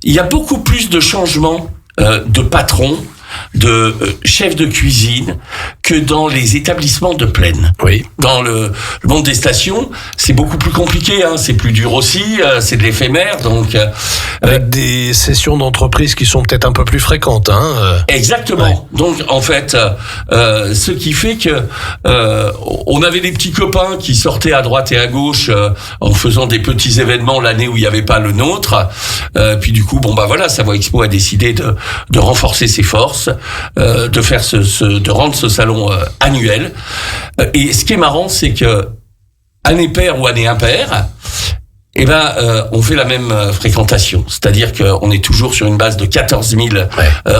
Il y a beaucoup plus de changements de patrons, de chefs de cuisine que dans les établissements de plaine. Oui. Dans le monde des stations, c'est beaucoup plus compliqué, c'est plus dur aussi, c'est de l'éphémère, donc avec des sessions d'entreprise qui sont peut-être un peu plus fréquentes. Exactement. Ouais. Donc en fait, ce qui fait que on avait des petits copains qui sortaient à droite et à gauche en faisant des petits événements l'année où il n'y avait pas le nôtre. Puis du coup, Savoie Expo a décidé de renforcer ses forces, de faire de rendre ce salon annuel. Et ce qui est marrant, c'est que année paire ou année impaire, on fait la même fréquentation. C'est-à-dire qu'on est toujours sur une base de 14 000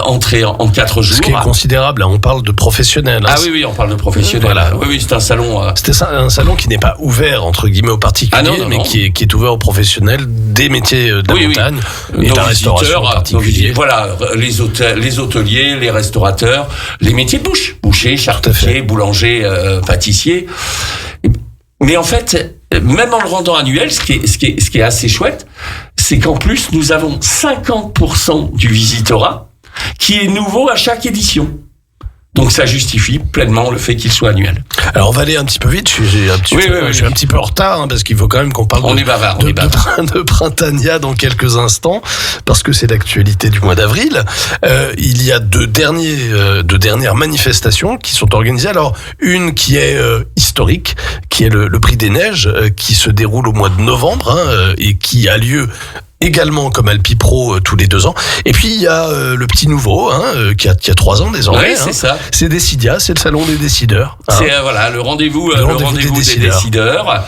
entrées en 4 jours. Ce qui est considérable, on parle de professionnels. Ah oui, on parle de professionnels. Voilà. Oui, c'est un salon... C'est un salon qui n'est pas ouvert, entre guuillemets, aux particuliers, mais qui est ouvert aux professionnels des métiers de la montagne et de la restauration en particulier. Voilà, les hôteliers, les restaurateurs, les métiers de bouche. Boucher, charcutier, boulanger, pâtissier. Mais en fait, même en le rendant annuel, ce qui est assez chouette, c'est qu'en plus, nous avons 50% du visitorat qui est nouveau à chaque édition. Donc ça justifie pleinement le fait qu'il soit annuel. Alors on va aller un petit peu vite, je suis un petit peu en retard, parce qu'il faut quand même qu'on parle de Printania dans quelques instants, parce que c'est l'actualité du mois d'avril. Il y a deux dernières manifestations qui sont organisées. Alors une qui est historique, qui est le Prix des Neiges, qui se déroule au mois de novembre, et qui a lieu également comme Alpipro tous les 2 ans. Et puis il y a le petit nouveau qui a 3 ans désormais. Oui, c'est ça. C'est Decidia, c'est le salon des décideurs. C'est le rendez-vous des décideurs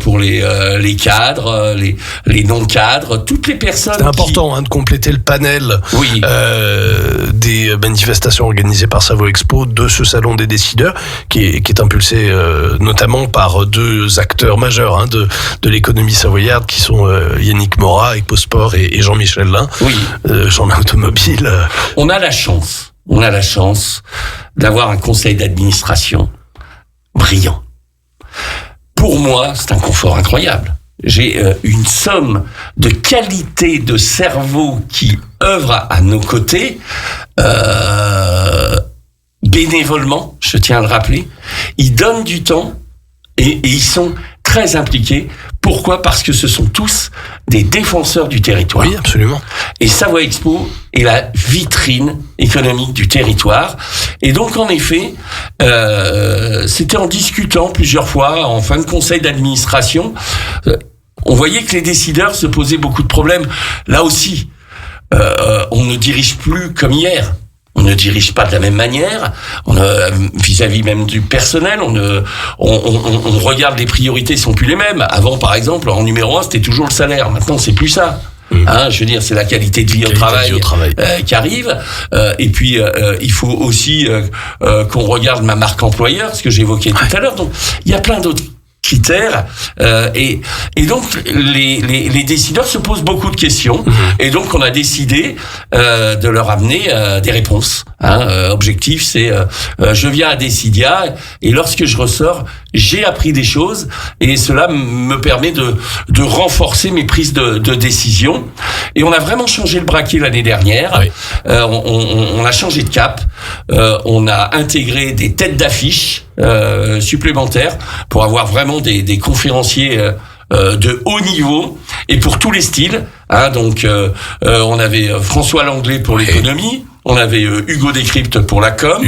pour les cadres, les non-cadres, toutes les personnes. C'est important de compléter le panel des manifestations organisées par Savoie Expo de ce salon des décideurs qui est impulsé notamment par 2 acteurs majeurs de l'économie savoyarde qui sont Yannick Morat, EcoSport et Jean-Michel Lin, Jean Automobile. On a la chance d'avoir un conseil d'administration brillant. Pour moi, c'est un confort incroyable. J'ai une somme de qualité de cerveau qui œuvre à nos côtés, bénévolement, je tiens à le rappeler. Ils donnent du temps et ils sont très impliqués. Pourquoi ? Parce que ce sont tous des défenseurs du territoire. Oui, absolument. Et Savoie Expo est la vitrine économique du territoire. Et donc, en effet, c'était en discutant plusieurs fois, en fin de conseil d'administration, on voyait que les décideurs se posaient beaucoup de problèmes. Là aussi, on ne dirige plus comme hier. On ne dirige pas de la même manière, vis-à-vis même du personnel, on regarde les priorités sont plus les mêmes. Avant, par exemple, en numéro 1, c'était toujours le salaire. Maintenant, c'est plus ça. Je veux dire, c'est la qualité de vie au travail qui arrive. Et puis, il faut aussi qu'on regarde ma marque employeur, ce que j'évoquais tout à l'heure. Donc, il y a plein d'autres critères et donc les décideurs se posent beaucoup de questions et donc on a décidé de leur amener des réponses. Objectif, c'est je viens à Decidia et lorsque je ressors, j'ai appris des choses et cela me permet de renforcer mes prises de décision. Et on a vraiment changé le braquet l'année dernière. Oui. On a changé de cap. On a intégré des têtes d'affiche supplémentaires pour avoir vraiment des conférenciers de haut niveau et pour tous les styles. Donc on avait François Langlais pour l'économie, on avait Hugo Décrypte pour la com,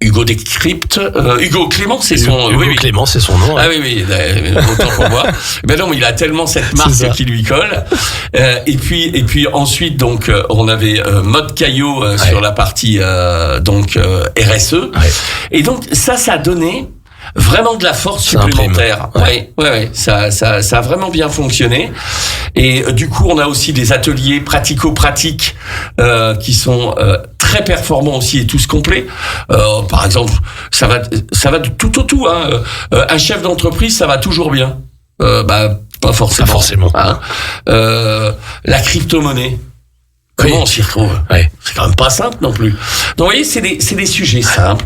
Hugo Clément, c'est son Hugo Clément, c'est son nom. Ah oui, autant pour moi. Mais non, mais il a tellement cette marque qui lui colle. Et puis ensuite donc on avait Mode Caillot sur la partie RSE. Ouais. Et donc ça a donné vraiment de la force supplémentaire. Ouais. Ça a vraiment bien fonctionné. Et du coup, on a aussi des ateliers pratico-pratiques qui sont très performants aussi et tous complets. Par exemple, ça va de tout au tout. Un chef d'entreprise, ça va toujours bien. Pas forcément. La crypto-monnaie. Comment on s'y retrouve ? C'est quand même pas simple non plus. Donc, vous voyez, c'est des sujets simples,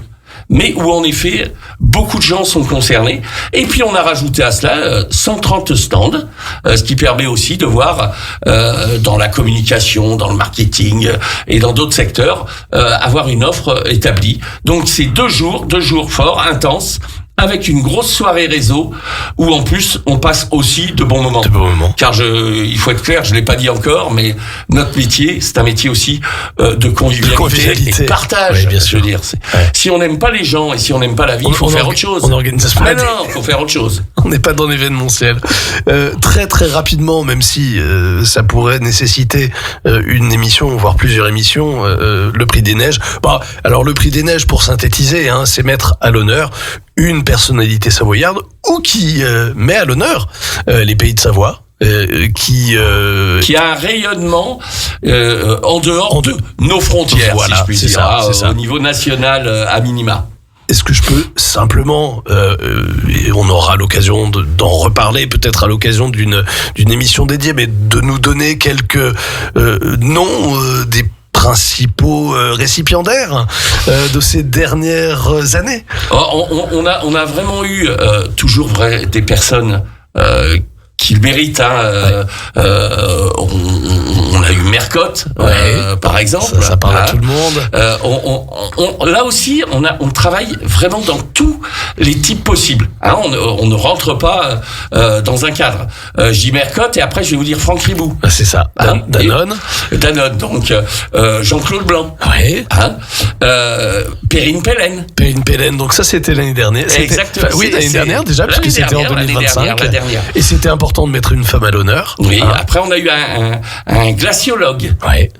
mais où en effet beaucoup de gens sont concernés. Et puis on a rajouté à cela 130 stands, ce qui permet aussi de voir dans la communication, dans le marketing et dans d'autres secteurs avoir une offre établie. Donc c'est 2 jours forts, intenses, avec une grosse soirée réseau où en plus on passe aussi de bons moments. Car il faut être clair, je l'ai pas dit encore, mais notre métier, c'est un métier aussi de convivialité et de partage. Oui, bien sûr. Je veux dire, si on n'aime pas les gens et si on n'aime pas la vie, il faut faire autre chose. On organise pas. Il faut faire autre chose. On n'est pas dans l'événementiel. Très très rapidement, même si ça pourrait nécessiter une émission, voire plusieurs émissions, le Prix des Neiges. Alors le Prix des Neiges, pour synthétiser, c'est mettre à l'honneur une personnalité savoyarde ou qui met à l'honneur les pays de Savoie. Qui a un rayonnement en dehors de nos frontières, si je puis dire, au niveau national à minima. Est-ce que je peux simplement, et on aura l'occasion d'en reparler peut-être à l'occasion d'une émission dédiée, mais de nous donner quelques noms des principaux récipiendaires de ces dernières années? On a vraiment eu toujours des personnes qui le méritent. On a eu Mercotte, par exemple. Ça parle à tout le monde. Là aussi, on travaille vraiment dans tous les types possibles. Hein, on ne rentre pas dans un cadre. Je dis Mercotte et après je vais vous dire Franck Ribou. C'est ça. Danone. Danone, donc Jean-Claude Blanc. Oui. Hein, Perrine Pellen. Perrine Pellen, donc ça c'était l'année dernière. Exactement. Oui, l'année dernière déjà, parce que c'était en 2025. La dernière. Et c'était important de mettre une femme à l'honneur. Oui, après on a eu un glaciologue. Ouais.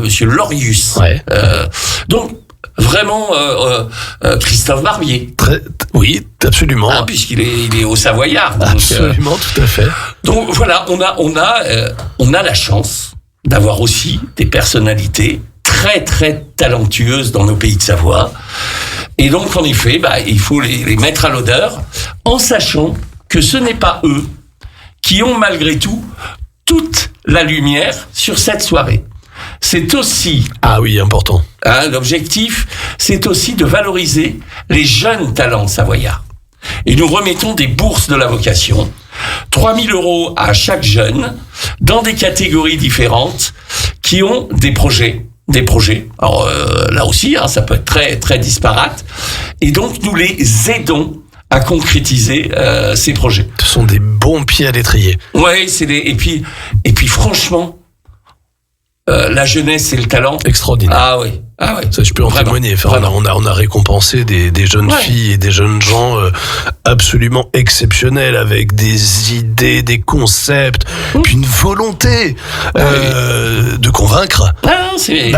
Monsieur Lorius. Ouais. Donc, vraiment, Christophe Barbier. Oui, absolument. Puisqu'il est au Savoyard. Donc, absolument, tout à fait. Donc voilà, on a la chance d'avoir aussi des personnalités très très talentueuses dans nos pays de Savoie. Et donc en effet, il faut les mettre à l'honneur en sachant que ce n'est pas eux qui ont malgré tout toute la lumière sur cette soirée. C'est aussi... Ah oui, important. L'objectif, c'est aussi de valoriser les jeunes talents savoyards. Et nous remettons des bourses de la vocation, 3 000 € à chaque jeune, dans des catégories différentes, qui ont des projets. Alors là aussi, ça peut être très, très disparate. Et donc, nous les aidons à concrétiser ces projets. Ce sont des bons pieds à l'étrier. Ouais, et puis franchement, la jeunesse et le talent. Extraordinaire. Ah oui. Ça, je peux en témoigner. Enfin, on a récompensé des jeunes filles et des jeunes gens absolument exceptionnels avec des idées, des concepts, puis une volonté de convaincre.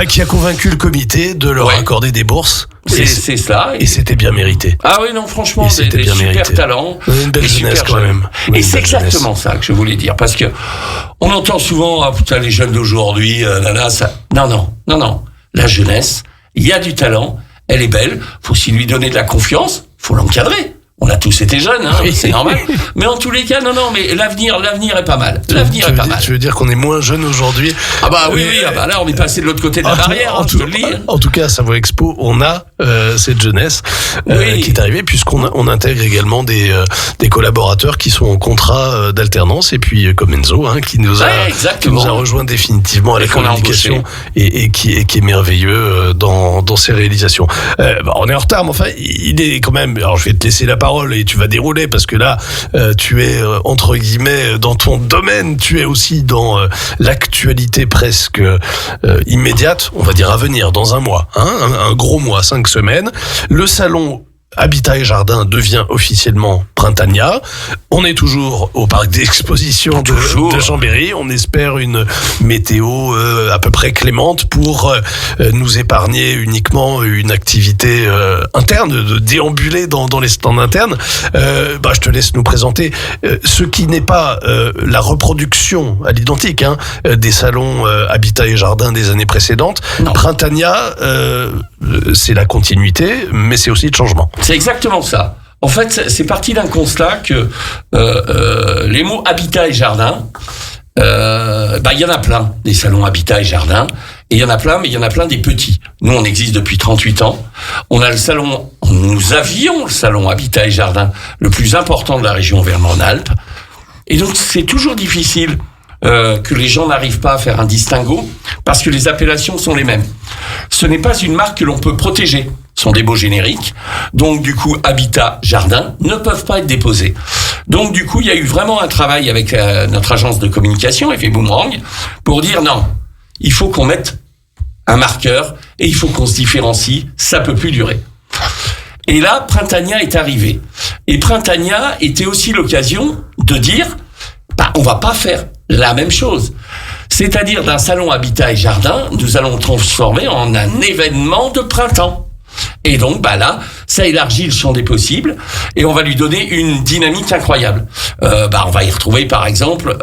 Qui a convaincu le comité de leur accorder des bourses. C'est cela. Et c'était bien mérité. Ah oui, non, franchement, des super talents. Une belle jeunesse quand même. Et c'est exactement ça que je voulais dire. Parce que on entend souvent, les jeunes d'aujourd'hui, ça. Non. La jeunesse, il y a du talent, elle est belle, faut aussi lui donner de la confiance, faut l'encadrer. On a tous été jeunes, c'est normal. Mais en tous les cas, non, mais l'avenir est pas mal. Tu veux dire qu'on est moins jeunes aujourd'hui? Oui, là, on est passé de l'autre côté de la barrière, je te le dis. En tout cas, à Savoie Expo, on a cette jeunesse qui est arrivée, puisqu'on intègre également des collaborateurs qui sont en contrat d'alternance, et puis comme Enzo, qui nous a rejoint définitivement à la communication, et qui est merveilleux dans ses réalisations. On est en retard, mais enfin, il est quand même... Alors, je vais te laisser la parole et tu vas dérouler, parce que là tu es entre guillemets dans ton domaine, tu es aussi dans l'actualité presque immédiate, on va dire à venir, dans un mois, un gros mois, 5 semaines. Le salon Habitat et Jardin devient officiellement Printania. On est toujours au parc d'exposition de Chambéry. On espère une météo à peu près clémente pour nous épargner uniquement une activité interne, de déambuler dans les stands internes. Je te laisse nous présenter ce qui n'est pas la reproduction à l'identique des salons Habitat et Jardin des années précédentes. Non. Printania, c'est la continuité, mais c'est aussi le changement. C'est exactement ça. En fait, c'est parti d'un constat que les mots habitat et jardin, il y en a plein, des salons habitat et jardin, et il y en a plein, mais il y en a plein des petits. Nous, on existe depuis 38 ans. Nous avions le salon habitat et jardin le plus important de la région Auvergne-Rhône-Alpes. Et donc, c'est toujours difficile que les gens n'arrivent pas à faire un distinguo, parce que les appellations sont les mêmes. Ce n'est pas une marque que l'on peut protéger. Ce sont des mots génériques. Donc, du coup, habitat, jardin ne peuvent pas être déposés. Donc, du coup, il y a eu vraiment un travail avec notre agence de communication, Effet Boomerang, pour dire non, il faut qu'on mette un marqueur et il faut qu'on se différencie, ça peut plus durer. Et là, Printania est arrivé. Et Printania était aussi l'occasion de dire, on va pas faire la même chose. C'est-à-dire, d'un salon habitat et jardin, nous allons le transformer en un événement de printemps. Et donc, là, ça élargit le champ des possibles et on va lui donner une dynamique incroyable. On va y retrouver, par exemple,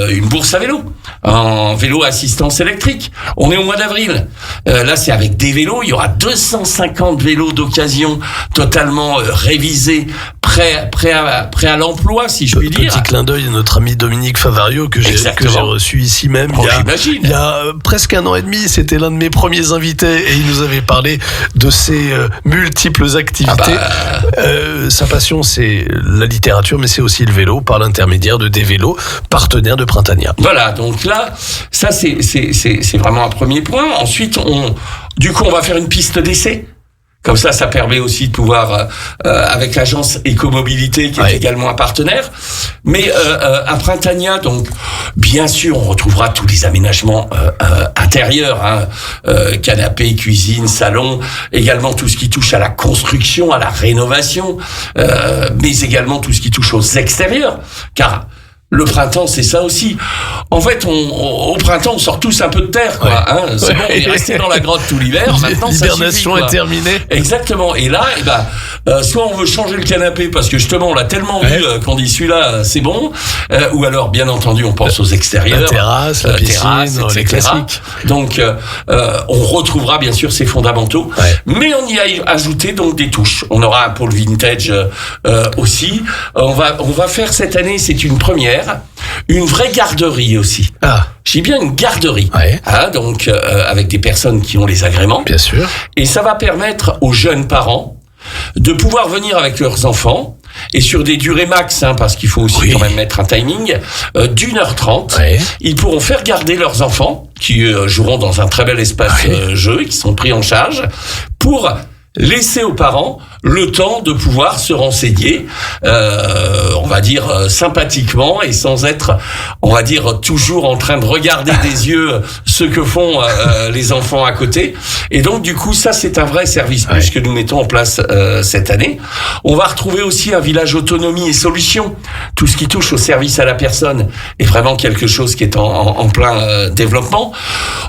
une bourse à vélo, en vélo assistance électrique. On est au mois d'avril. Là, c'est avec des vélos. Il y aura 250 vélos d'occasion totalement révisés, prêt à l'emploi, si je puis dire. Petit clin d'œil à notre ami Dominique Favario que j'ai reçu ici même il y a presque 1 an et demi. C'était l'un de mes premiers invités et il nous avait parlé de ses multiples activités. Sa passion, c'est la littérature, mais c'est aussi le vélo par l'intermédiaire de Des Vélos, partenaires de Printania. Voilà, donc là, ça c'est vraiment un premier point. Ensuite, on va faire une piste d'essai. Comme ça permet aussi de pouvoir, avec l'agence Écomobilité, qui est également un partenaire. Mais à Printania, donc bien sûr, on retrouvera tous les aménagements intérieurs, canapé, cuisine, salon, également tout ce qui touche à la construction, à la rénovation, mais également tout ce qui touche aux extérieurs, car le printemps, c'est ça aussi. En fait, au printemps, on sort tous un peu de terre, quoi. C'est bon, on est resté dans la grotte tout l'hiver. Maintenant, l'hibernation est terminée. Exactement. Et là, soit on veut changer le canapé parce que justement, on l'a tellement vu qu'on dit celui-là, c'est bon. Ou alors, bien entendu, on pense aux extérieurs. La terrasse, la piscine, les classiques. Donc, on retrouvera bien sûr ces fondamentaux, mais on y a ajouté donc des touches. On aura un pôle vintage aussi. On va faire cette année, c'est une première. Une vraie garderie aussi. Je dis bien une garderie. Donc avec des personnes qui ont les agréments. Bien sûr. Et ça va permettre aux jeunes parents de pouvoir venir avec leurs enfants et sur des durées max, parce qu'il faut aussi quand même mettre un timing, d'1h30. Ils pourront faire garder leurs enfants qui joueront dans un très bel espace jeu, qui sont pris en charge pour laisser aux parents le temps de pouvoir se renseigner, on va dire sympathiquement et sans être, on va dire, toujours en train de regarder des yeux ce que font les enfants à côté. Et donc du coup, ça c'est un vrai service plus que nous mettons en place cette année. On va retrouver aussi un village autonomie et solutions. Tout ce qui touche au service à la personne est vraiment quelque chose qui est en plein développement.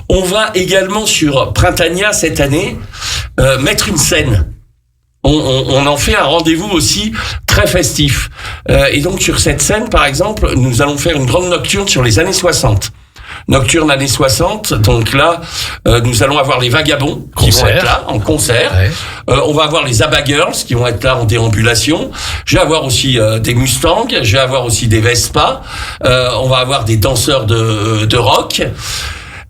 On va également sur Printania cette année mettre une scène. On en fait un rendez-vous aussi très festif. Et donc sur cette scène, par exemple, nous allons faire une grande nocturne sur les années 60. Nocturne années 60, donc là, nous allons avoir les Vagabonds qui vont être là en concert. On va avoir les Abba Girls qui vont être là en déambulation. Je vais avoir aussi des Mustangs, je vais avoir aussi des Vespa. On va avoir des danseurs de rock.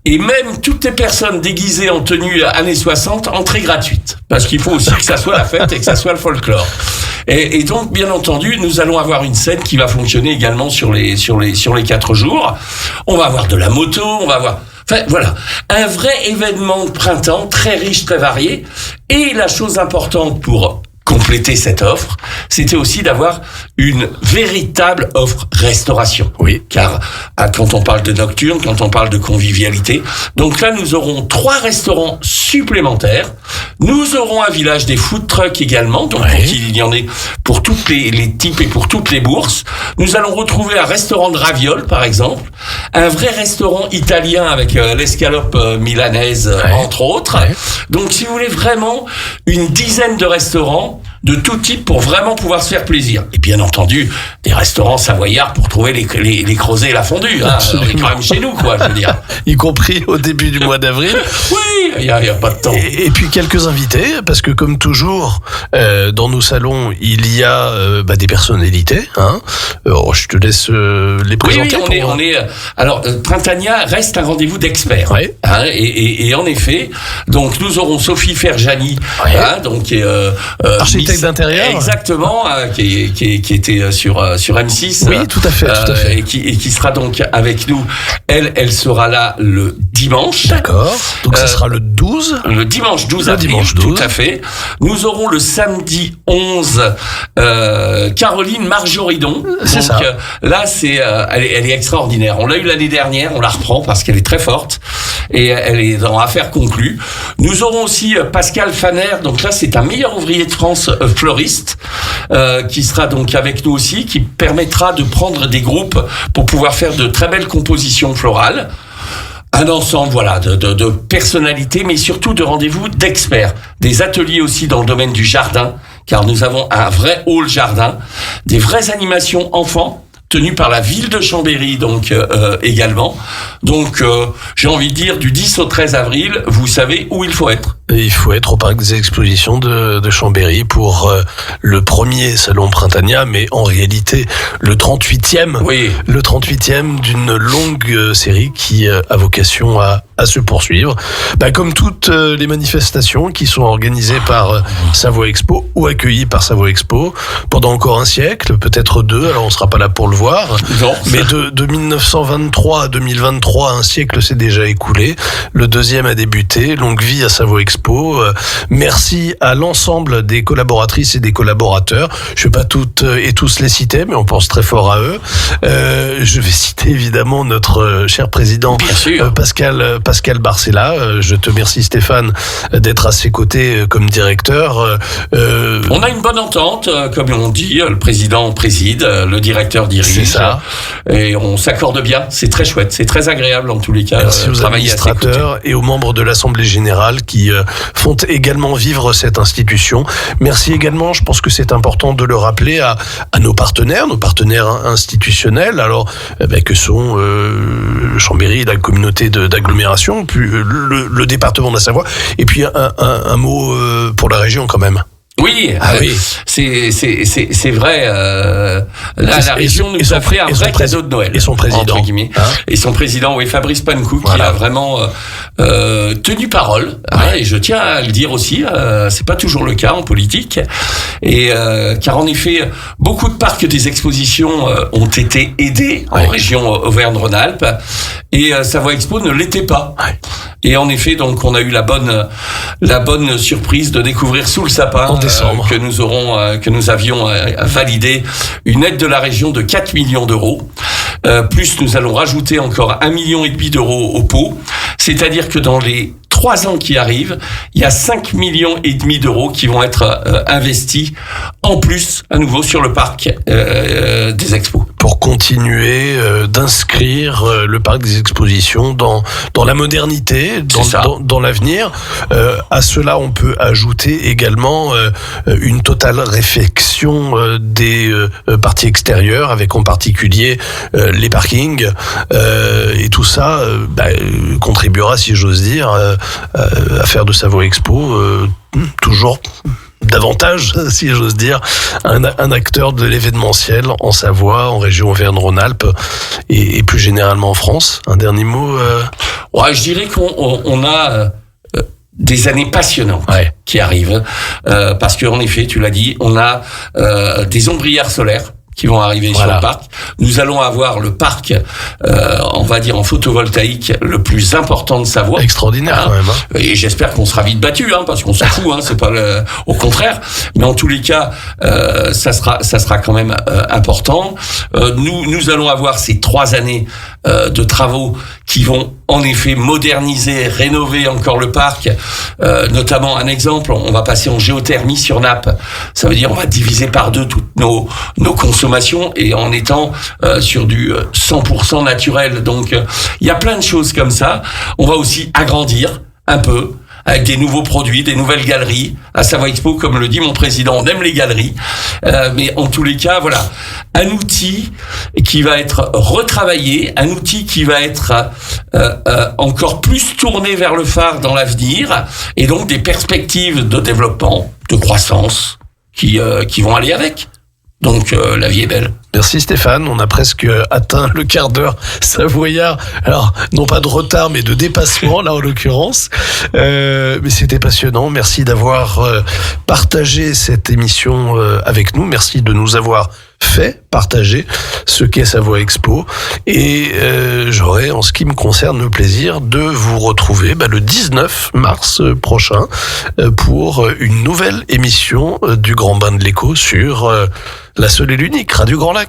Et même toutes les personnes déguisées en tenue années 60, entrée gratuite. Parce qu'il faut aussi que ça soit la fête et que ça soit le folklore. Et donc, bien entendu, nous allons avoir une scène qui va fonctionner également sur les 4 jours. On va avoir de la moto, on va avoir... Enfin, voilà. Un vrai événement de printemps, très riche, très varié. Et la chose importante pour compléter cette offre, c'était aussi d'avoir une véritable offre restauration. Car quand on parle de nocturne, quand on parle de convivialité, donc là nous aurons 3 restaurants supplémentaires. Nous aurons un village des food trucks également, donc il y en ait pour toutes les types et pour toutes les bourses. Nous allons retrouver un restaurant de ravioles par exemple, un vrai restaurant italien avec l'escalope milanaise entre autres. Donc si vous voulez vraiment une dizaine de restaurants de tout type pour vraiment pouvoir se faire plaisir. Et bien entendu, des restaurants savoyards pour trouver les creusets et la fondue. On est quand même chez nous, quoi, je veux dire. Y compris au début du mois d'avril. Oui, il y a pas de temps. Et puis quelques invités, parce que comme toujours, dans nos salons, il y a des personnalités. Je te laisse les présenter. Oui, alors, Printania reste un rendez-vous d'experts. Et en effet, donc nous aurons Sophie Ferjani, donc architecte d'intérieur. Exactement, qui était sur M6. Oui, tout à fait. Et qui sera donc avec nous. Elle sera là le dimanche. D'accord. Donc ça sera le 12. Le dimanche 12 avril. Tout à fait. Nous aurons le samedi 11 Caroline Marjoridon. C'est ça. Là, elle est extraordinaire. On l'a eu l'année dernière, on la reprend parce qu'elle est très forte et elle est dans Affaires conclues. Nous aurons aussi Pascal Faner. Donc là, c'est un meilleur ouvrier de France fleuriste qui sera donc avec nous aussi, qui permettra de prendre des groupes pour pouvoir faire de très belles compositions florales. Un ensemble, voilà, de personnalités, mais surtout de rendez-vous d'experts. Des ateliers aussi dans le domaine du jardin, car nous avons un vrai hall jardin, des vraies animations enfants, tenues par la ville de Chambéry, donc également. Donc, j'ai envie de dire, du 10 au 13 avril, vous savez où il faut être. il faut être au parc des expositions de Chambéry pour le premier salon Printania, mais en réalité le 38e, le 38e d'une longue série qui a vocation à se poursuivre. Comme toutes les manifestations qui sont organisées par Savoie Expo ou accueillies par Savoie Expo pendant encore un siècle, peut-être 2, alors on sera pas là pour le voir. Non. Mais de 1923 à 2023, un siècle s'est déjà écoulé. Le deuxième a débuté. Longue vie à Savoie Expo. Merci à l'ensemble des collaboratrices et des collaborateurs. Je ne vais pas toutes et tous les citer, mais on pense très fort à eux. Je vais citer évidemment notre cher président Pascal Barcella. Je te remercie Stéphane d'être à ses côtés comme directeur. On a une bonne entente, comme on dit. Le président préside, le directeur dirige. C'est ça. Et on s'accorde bien. C'est très chouette. C'est très agréable en tous les cas. Merci aux administrateurs et aux membres de l'Assemblée Générale qui font également vivre cette institution. Merci également, je pense que c'est important de le rappeler, à nos partenaires institutionnels, alors que sont Chambéry, la communauté d'agglomération, puis le département de la Savoie, et puis un mot pour la région quand même. Oui, c'est vrai. La région nous a fait un vrai cadeau de Noël. Et son président. Et son président, Fabrice Pancou, qui a vraiment tenu parole. Et je tiens à le dire aussi, c'est pas toujours le cas en politique. Et car en effet, beaucoup de parcs des expositions ont été aidés en région Auvergne-Rhône-Alpes. Et Savoie Expo ne l'était pas. Et en effet, donc, on a eu la bonne surprise de découvrir sous le sapin que nous avions validé une aide de la région de 4 millions d'euros. Plus nous allons rajouter encore 1,5 million d'euros au pot. C'est-à-dire que dans les 3 ans qui arrivent, il y a 5,5 millions d'euros qui vont être investis en plus à nouveau sur le parc des expos. Pour continuer d'inscrire le parc des expositions dans la modernité, dans l'avenir. À cela, on peut ajouter également une totale réfection des parties extérieures, avec en particulier les parkings. Et tout ça contribuera, si j'ose dire, à faire de Savoie Expo toujours davantage, si j'ose dire, un acteur de l'événementiel en Savoie, en région Auvergne-Rhône-Alpes et plus généralement en France. Un dernier mot je dirais qu'on a des années passionnantes qui arrivent, parce qu'en effet, tu l'as dit, on a des ombrières solaires qui vont arriver sur le parc. Nous allons avoir le parc, on va dire en photovoltaïque, le plus important de Savoie. Extraordinaire quand même. Et j'espère qu'on sera vite battu, parce qu'on s'en fout, c'est pas au contraire. Mais en tous les cas, ça sera quand même important. Nous allons avoir ces 3 années de travaux qui vont en effet moderniser, rénover encore le parc. Notamment un exemple, on va passer en géothermie sur nappe. Ça veut dire on va diviser par 2 toutes nos consommations et en étant sur du 100% naturel. Donc il y a plein de choses comme ça. On va aussi agrandir un peu avec des nouveaux produits, des nouvelles galeries. À Savoie Expo, comme le dit mon président, on aime les galeries. Mais en tous les cas, voilà, un outil qui va être retravaillé, un outil qui va être encore plus tourné vers le phare dans l'avenir, et donc des perspectives de développement, de croissance qui vont aller avec. Donc la vie est belle. Merci Stéphane, on a presque atteint le quart d'heure savoyard. Alors, non pas de retard, mais de dépassement, là en l'occurrence. Mais c'était passionnant. Merci d'avoir partagé cette émission avec nous. Merci de nous avoir fait partager ce qu'est Savoie Expo. Et j'aurai, en ce qui me concerne, le plaisir de vous retrouver le 19 mars prochain pour une nouvelle émission du Grand Bain de l'Écho sur la seule et l'unique Radio Grand Lac.